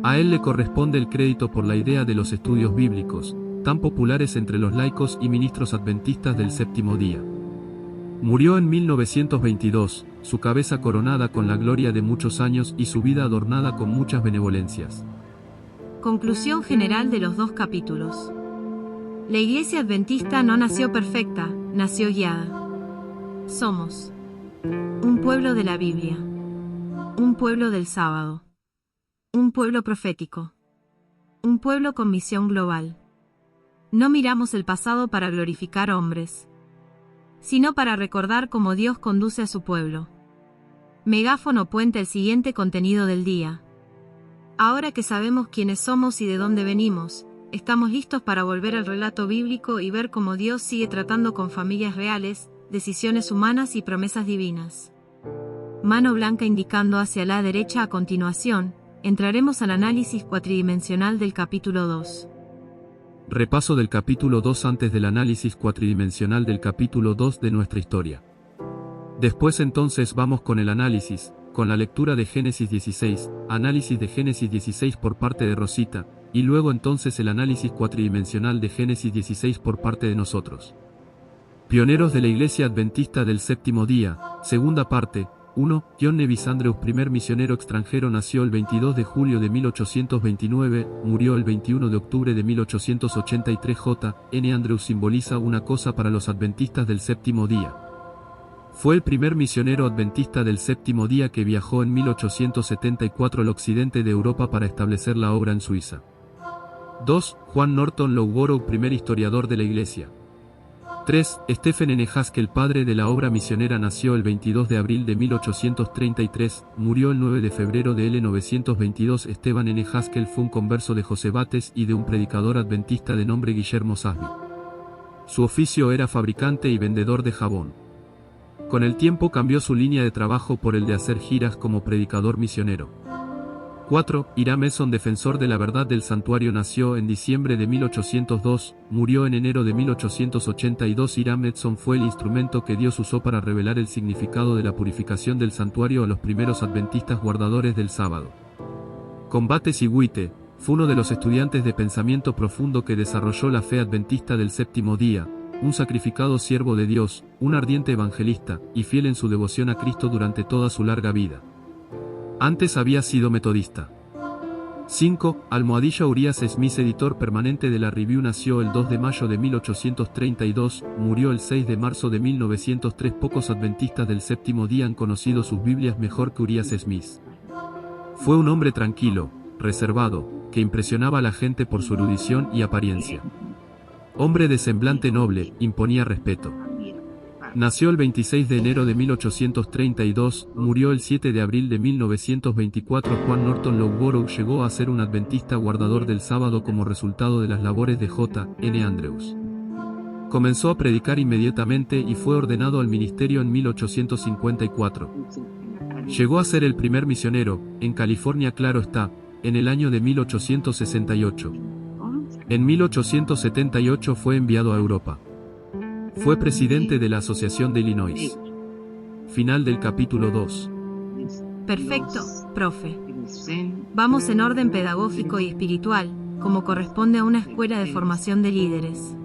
A él le corresponde el crédito por la idea de los estudios bíblicos, tan populares entre los laicos y ministros adventistas del séptimo día. Murió en 1922, su cabeza coronada con la gloria de muchos años y su vida adornada con muchas benevolencias. Conclusión general de los 2 capítulos. La Iglesia Adventista no nació perfecta, nació guiada. Somos un pueblo de la Biblia, un pueblo del sábado, un pueblo profético, un pueblo con misión global. No miramos el pasado para glorificar hombres, sino para recordar cómo Dios conduce a su pueblo. Megáfono puente el siguiente contenido del día. Ahora que sabemos quiénes somos y de dónde venimos, estamos listos para volver al relato bíblico y ver cómo Dios sigue tratando con familias reales, decisiones humanas y promesas divinas. Mano blanca indicando hacia la derecha. A continuación, entraremos al análisis cuatridimensional del capítulo 2. Repaso del capítulo 2 antes del análisis cuatridimensional del capítulo 2 de nuestra historia. Después entonces vamos con el análisis, con la lectura de Génesis 16, análisis de Génesis 16 por parte de Rosita, y luego entonces el análisis cuatridimensional de Génesis 16 por parte de nosotros. Pioneros de la Iglesia Adventista del Séptimo Día, segunda parte. 1. John Nevis Andrews, primer misionero extranjero, nació el 22 de julio de 1829, murió el 21 de octubre de 1883. J. N. Andrews simboliza una cosa para los adventistas del séptimo día. Fue el primer misionero adventista del séptimo día que viajó en 1874 al occidente de Europa para establecer la obra en Suiza. 2. Juan Norton Loughborough, primer historiador de la Iglesia. 3. Stephen N. Haskell, padre de la obra misionera, nació el 22 de abril de 1833, murió el 9 de febrero de 1922. Stephen N. Haskell fue un converso de José Bates y de un predicador adventista de nombre Guillermo Sasby. Su oficio era fabricante y vendedor de jabón. Con el tiempo cambió su línea de trabajo por el de hacer giras como predicador misionero. 4. Hiram Edson, defensor de la verdad del santuario, nació en diciembre de 1802, murió en enero de 1882. Hiram Edson fue el instrumento que Dios usó para revelar el significado de la purificación del santuario a los primeros adventistas guardadores del sábado. Con Bates y White, fue uno de los estudiantes de pensamiento profundo que desarrolló la fe adventista del séptimo día, un sacrificado siervo de Dios, un ardiente evangelista, y fiel en su devoción a Cristo durante toda su larga vida. Antes había sido metodista. 5. Almohadilla Urias Smith, editor permanente de la Review, nació el 2 de mayo de 1832, murió el 6 de marzo de 1903. Pocos adventistas del séptimo día han conocido sus Biblias mejor que Urias Smith. Fue un hombre tranquilo, reservado, que impresionaba a la gente por su erudición y apariencia. Hombre de semblante noble, imponía respeto. Nació el 26 de enero de 1832, murió el 7 de abril de 1924. Juan Norton Loughborough llegó a ser un adventista guardador del sábado como resultado de las labores de J. N. Andrews. Comenzó a predicar inmediatamente y fue ordenado al ministerio en 1854. Llegó a ser el primer misionero, en California, claro está, en el año de 1868. En 1878 fue enviado a Europa. Fue presidente de la Asociación de Illinois. Final del capítulo 2. Perfecto, profe. Vamos en orden pedagógico y espiritual, como corresponde a una escuela de formación de líderes.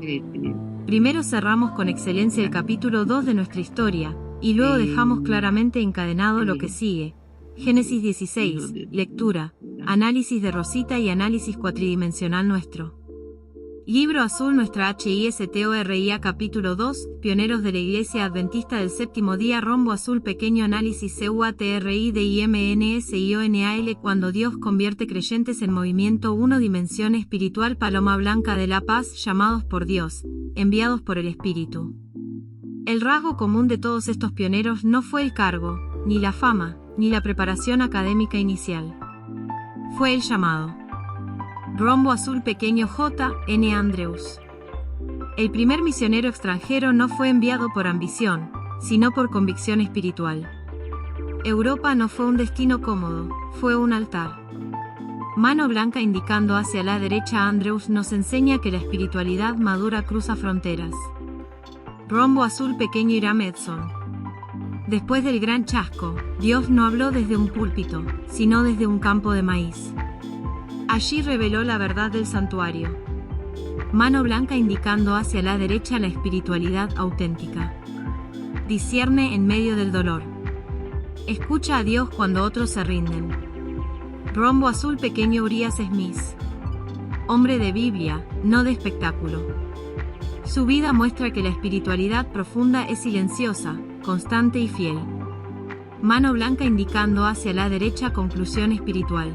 Primero cerramos con excelencia el capítulo 2 de nuestra historia, y luego dejamos claramente encadenado lo que sigue. Génesis 16, lectura, análisis de Rosita y análisis cuatridimensional nuestro. Libro azul, nuestra HISTORIA, capítulo 2, Pioneros de la Iglesia Adventista del Séptimo Día, rombo azul, pequeño análisis CUATRI de IMNSIONAL, cuando Dios convierte creyentes en movimiento 1, dimensión espiritual, paloma blanca de la paz, llamados por Dios, enviados por el Espíritu. El rasgo común de todos estos pioneros no fue el cargo, ni la fama, ni la preparación académica inicial. Fue el llamado. Rombo azul, pequeño J. N. Andrews. El primer misionero extranjero no fue enviado por ambición, sino por convicción espiritual. Europa no fue un destino cómodo, fue un altar. Mano blanca indicando hacia la derecha, Andrews nos enseña que la espiritualidad madura cruza fronteras. Rombo azul, pequeño Hiram Edson. Después del gran chasco, Dios no habló desde un púlpito, sino desde un campo de maíz. Allí reveló la verdad del santuario. Mano blanca indicando hacia la derecha, la espiritualidad auténtica. Discierne en medio del dolor. Escucha a Dios cuando otros se rinden. Rombo azul, pequeño Urias Smith. Hombre de Biblia, no de espectáculo. Su vida muestra que la espiritualidad profunda es silenciosa, constante y fiel. Mano blanca indicando hacia la derecha, conclusión espiritual.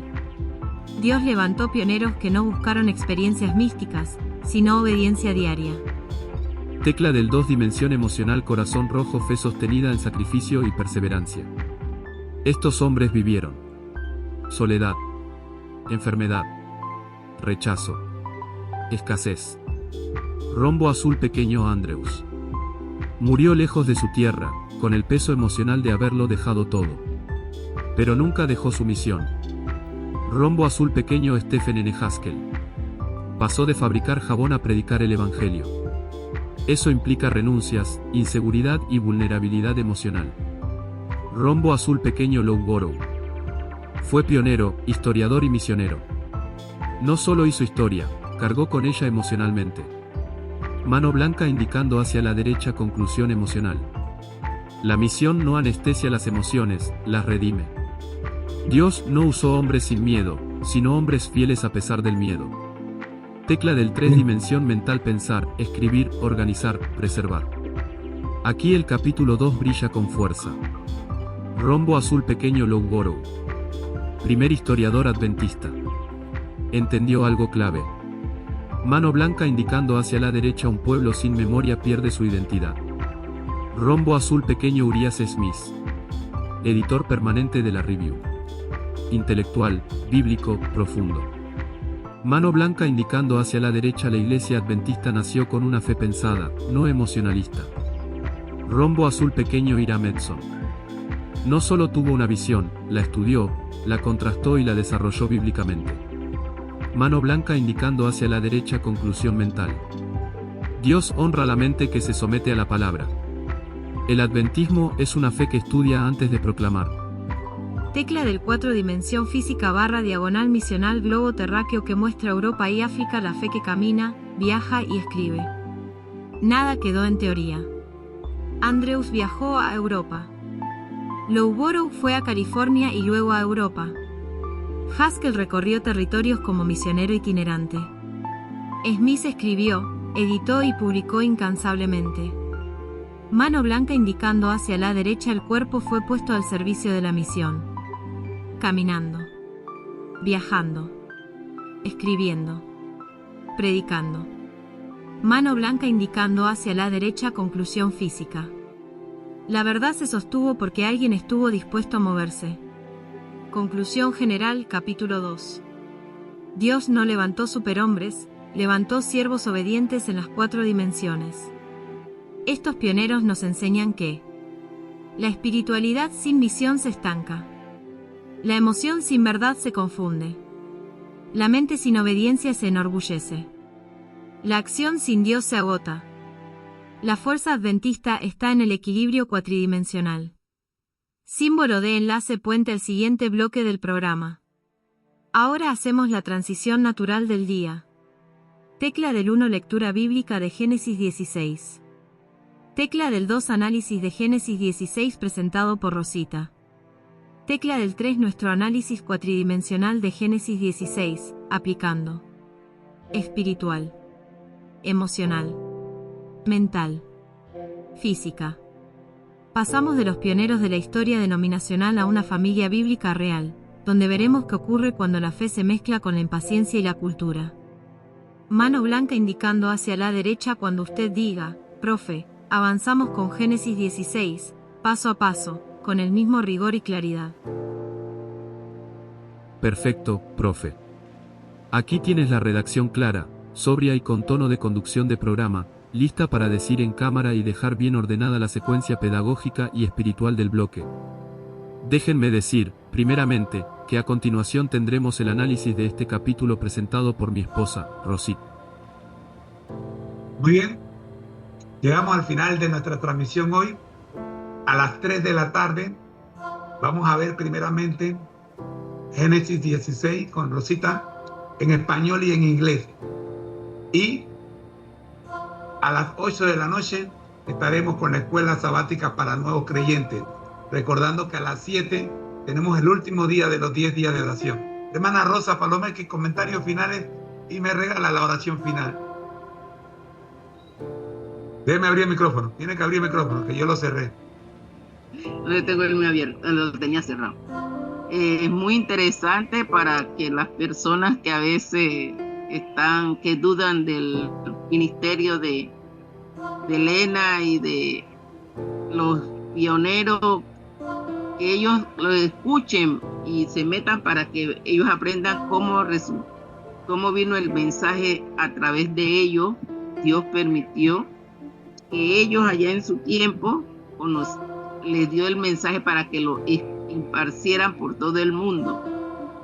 Dios levantó pioneros que no buscaron experiencias místicas, sino obediencia diaria. Tecla del 2, dimensión emocional, corazón rojo, fe sostenida en sacrificio y perseverancia. Estos hombres vivieron soledad, enfermedad, rechazo, escasez. Rombo azul, pequeño Andrews. Murió lejos de su tierra, con el peso emocional de haberlo dejado todo. Pero nunca dejó su misión. Rombo azul, pequeño Stephen N. Haskell. Pasó de fabricar jabón a predicar el Evangelio. Eso implica renuncias, inseguridad y vulnerabilidad emocional. Rombo azul, pequeño Loughborough. Fue pionero, historiador y misionero. No solo hizo historia, cargó con ella emocionalmente. Mano blanca indicando hacia la derecha, conclusión emocional. La misión no anestesia las emociones, las redime. Dios no usó hombres sin miedo, sino hombres fieles a pesar del miedo. Tecla del 3, dimensión mental, pensar, escribir, organizar, preservar. Aquí el capítulo 2 brilla con fuerza. Rombo azul, pequeño Loughborough. Primer historiador adventista. Entendió algo clave. Mano blanca indicando hacia la derecha, un pueblo sin memoria pierde su identidad. Rombo azul, pequeño Urias Smith. Editor permanente de la Review. Intelectual, bíblico, profundo. Mano blanca indicando hacia la derecha, la iglesia adventista nació con una fe pensada, no emocionalista. Rombo azul, pequeño Hiram Edson. No solo tuvo una visión, la estudió, la contrastó y la desarrolló bíblicamente. Mano blanca indicando hacia la derecha, conclusión mental. Dios honra la mente que se somete a la palabra. El adventismo es una fe que estudia antes de proclamar. Tecla del 4, dimensión física / diagonal misional, globo terráqueo que muestra Europa y África, la fe que camina, viaja y escribe. Nada quedó en teoría. Andrews viajó a Europa. Loughborough fue a California y luego a Europa. Haskell recorrió territorios como misionero itinerante. Smith escribió, editó y publicó incansablemente. Mano blanca indicando hacia la derecha, el cuerpo fue puesto al servicio de la misión. Caminando, viajando, escribiendo, predicando. Mano blanca indicando hacia la derecha, conclusión física. La verdad se sostuvo porque alguien estuvo dispuesto a moverse. Conclusión general, capítulo 2. Dios no levantó superhombres, levantó siervos obedientes en las 4 dimensiones. Estos pioneros nos enseñan que la espiritualidad sin misión se estanca. La emoción sin verdad se confunde. La mente sin obediencia se enorgullece. La acción sin Dios se agota. La fuerza adventista está en el equilibrio cuatridimensional. Símbolo de enlace puente al siguiente bloque del programa. Ahora hacemos la transición natural del día. Tecla del 1 lectura bíblica de Génesis 16. Tecla del 2 análisis de Génesis 16 presentado por Rosita. Tecla del 3 nuestro análisis cuatridimensional de Génesis 16, aplicando. Espiritual. Emocional. Mental. Física. Pasamos de los pioneros de la historia denominacional a una familia bíblica real, donde veremos qué ocurre cuando la fe se mezcla con la impaciencia y la cultura. Mano blanca indicando hacia la derecha cuando usted diga, profe, avanzamos con Génesis 16, paso a paso, con el mismo rigor y claridad. Perfecto, profe. Aquí tienes la redacción clara, sobria y con tono de conducción de programa, lista para decir en cámara y dejar bien ordenada la secuencia pedagógica y espiritual del bloque. Déjenme decir, primeramente, que a continuación tendremos el análisis de este capítulo presentado por mi esposa, Rosita. Muy bien, llegamos al final de nuestra transmisión hoy. A las 3 de la tarde vamos a ver primeramente Génesis 16 con Rosita en español y en inglés. Y a las 8 de la noche estaremos con la escuela sabática para nuevos creyentes. Recordando que a las 7 tenemos el último día de los 10 días de oración. Hermana Rosa Palomé, que comentarios finales y me regala la oración final. Déjeme abrir el micrófono. Tiene que abrir el micrófono, que yo lo cerré. No tengo el mío abierto, lo tenía cerrado. Es muy interesante para que las personas que a veces que dudan del ministerio de Elena y de los pioneros, que ellos lo escuchen y se metan para que ellos aprendan cómo vino el mensaje a través de ellos. Dios permitió que ellos allá en su tiempo les dio el mensaje para que lo imparcieran por todo el mundo.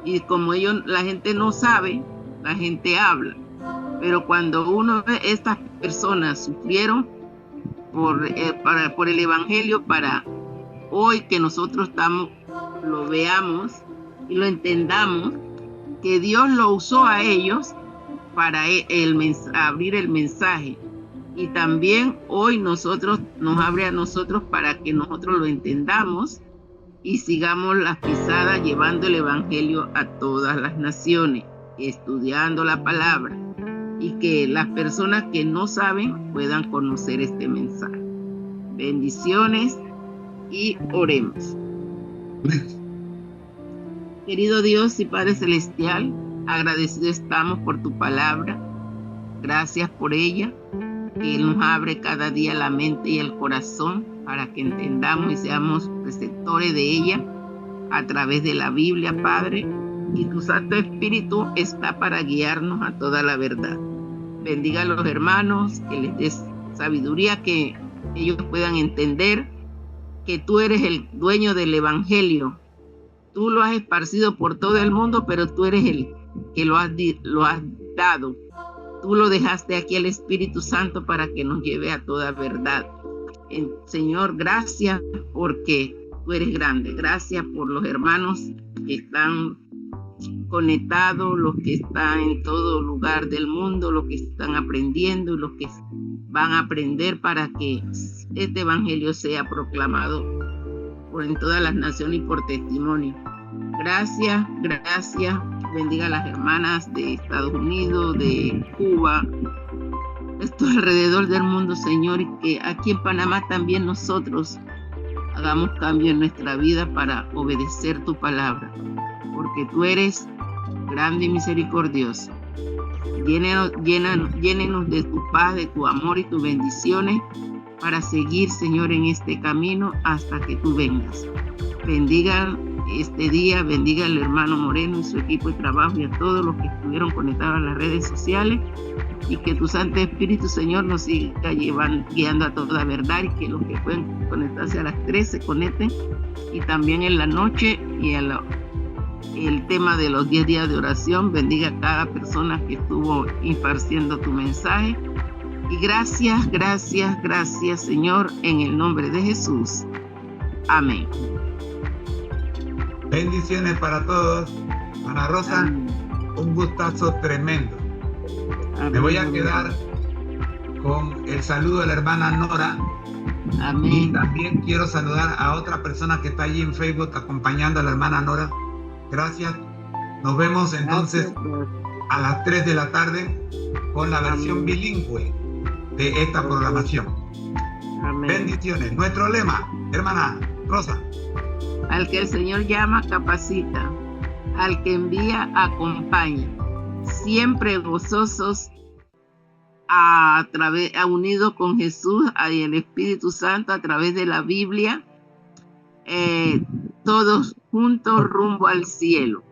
Y como la gente no sabe, la gente habla. Pero cuando uno ve estas personas sufrieron por el evangelio, para hoy que nosotros lo veamos y lo entendamos, que Dios lo usó a ellos para abrir el mensaje. Y también hoy nos abre a nosotros para que nosotros lo entendamos y sigamos las pisadas llevando el evangelio a todas las naciones, estudiando la palabra, y que las personas que no saben puedan conocer este mensaje. Bendiciones y oremos. Querido Dios y Padre Celestial, agradecidos estamos por tu palabra. Gracias por ella, que nos abre cada día la mente y el corazón para que entendamos y seamos receptores de ella a través de la Biblia, Padre. Y tu Santo Espíritu está para guiarnos a toda la verdad. Bendiga a los hermanos, que les des sabiduría, que ellos puedan entender que tú eres el dueño del evangelio. Tú lo has esparcido por todo el mundo, pero tú eres el que lo has dado. Tú lo dejaste aquí al Espíritu Santo para que nos lleve a toda verdad. Señor, gracias porque tú eres grande. Gracias por los hermanos que están conectados, los que están en todo lugar del mundo, los que están aprendiendo y los que van a aprender para que este evangelio sea proclamado en todas las naciones y por testimonio. Gracias. Bendiga a las hermanas de Estados Unidos, de Cuba, esto alrededor del mundo, Señor, y que aquí en Panamá también nosotros hagamos cambio en nuestra vida para obedecer tu palabra, porque tú eres grande y misericordioso. Llénenos de tu paz, de tu amor y tus bendiciones para seguir, Señor, en este camino hasta que tú vengas. Bendiga este día, bendiga al hermano Moreno y su equipo de trabajo y a todos los que estuvieron conectados a las redes sociales, y que tu Santo Espíritu, Señor, nos siga guiando a toda verdad, y que los que pueden conectarse a las 3 se conecten, y también en la noche, y el tema de los 10 días de oración. Bendiga a cada persona que estuvo impartiendo tu mensaje, y gracias, Señor, en el nombre de Jesús. Amén. Bendiciones para todos. Ana Rosa, amén. Un gustazo tremendo. Amén. Me voy a quedar con el saludo de la hermana Nora. Amén. Y también quiero saludar a otra persona que está allí en Facebook acompañando a la hermana Nora. Gracias. Nos vemos entonces a las 3 de la tarde con la versión bilingüe de esta programación. Amén. Bendiciones. Nuestro lema, hermana Rosa. Al que el Señor llama, capacita. Al que envía, acompaña. Siempre gozosos, unidos con Jesús y el Espíritu Santo a través de la Biblia, todos juntos rumbo al cielo.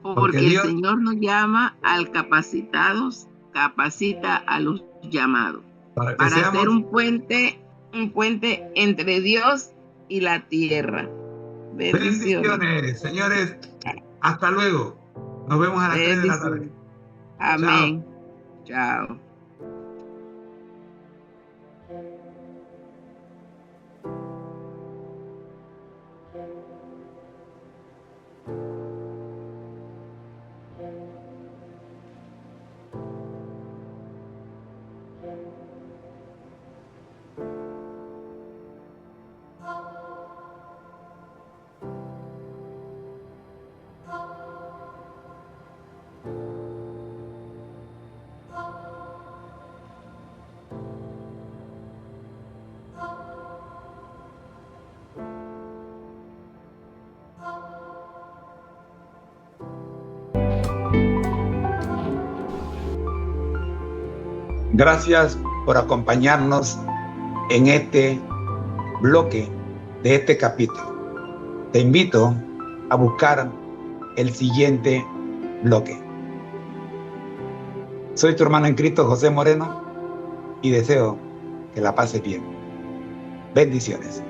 Porque Dios, el Señor nos llama al capacitados, capacita a los llamados. Para hacer un puente entre Dios y la tierra. Bendiciones, señores. Hasta luego. Nos vemos a las 3 de la tarde. Amén. Chao. Gracias por acompañarnos en este bloque de este capítulo. Te invito a buscar el siguiente bloque. Soy tu hermano en Cristo, José Moreno, y deseo que la pases bien. Bendiciones.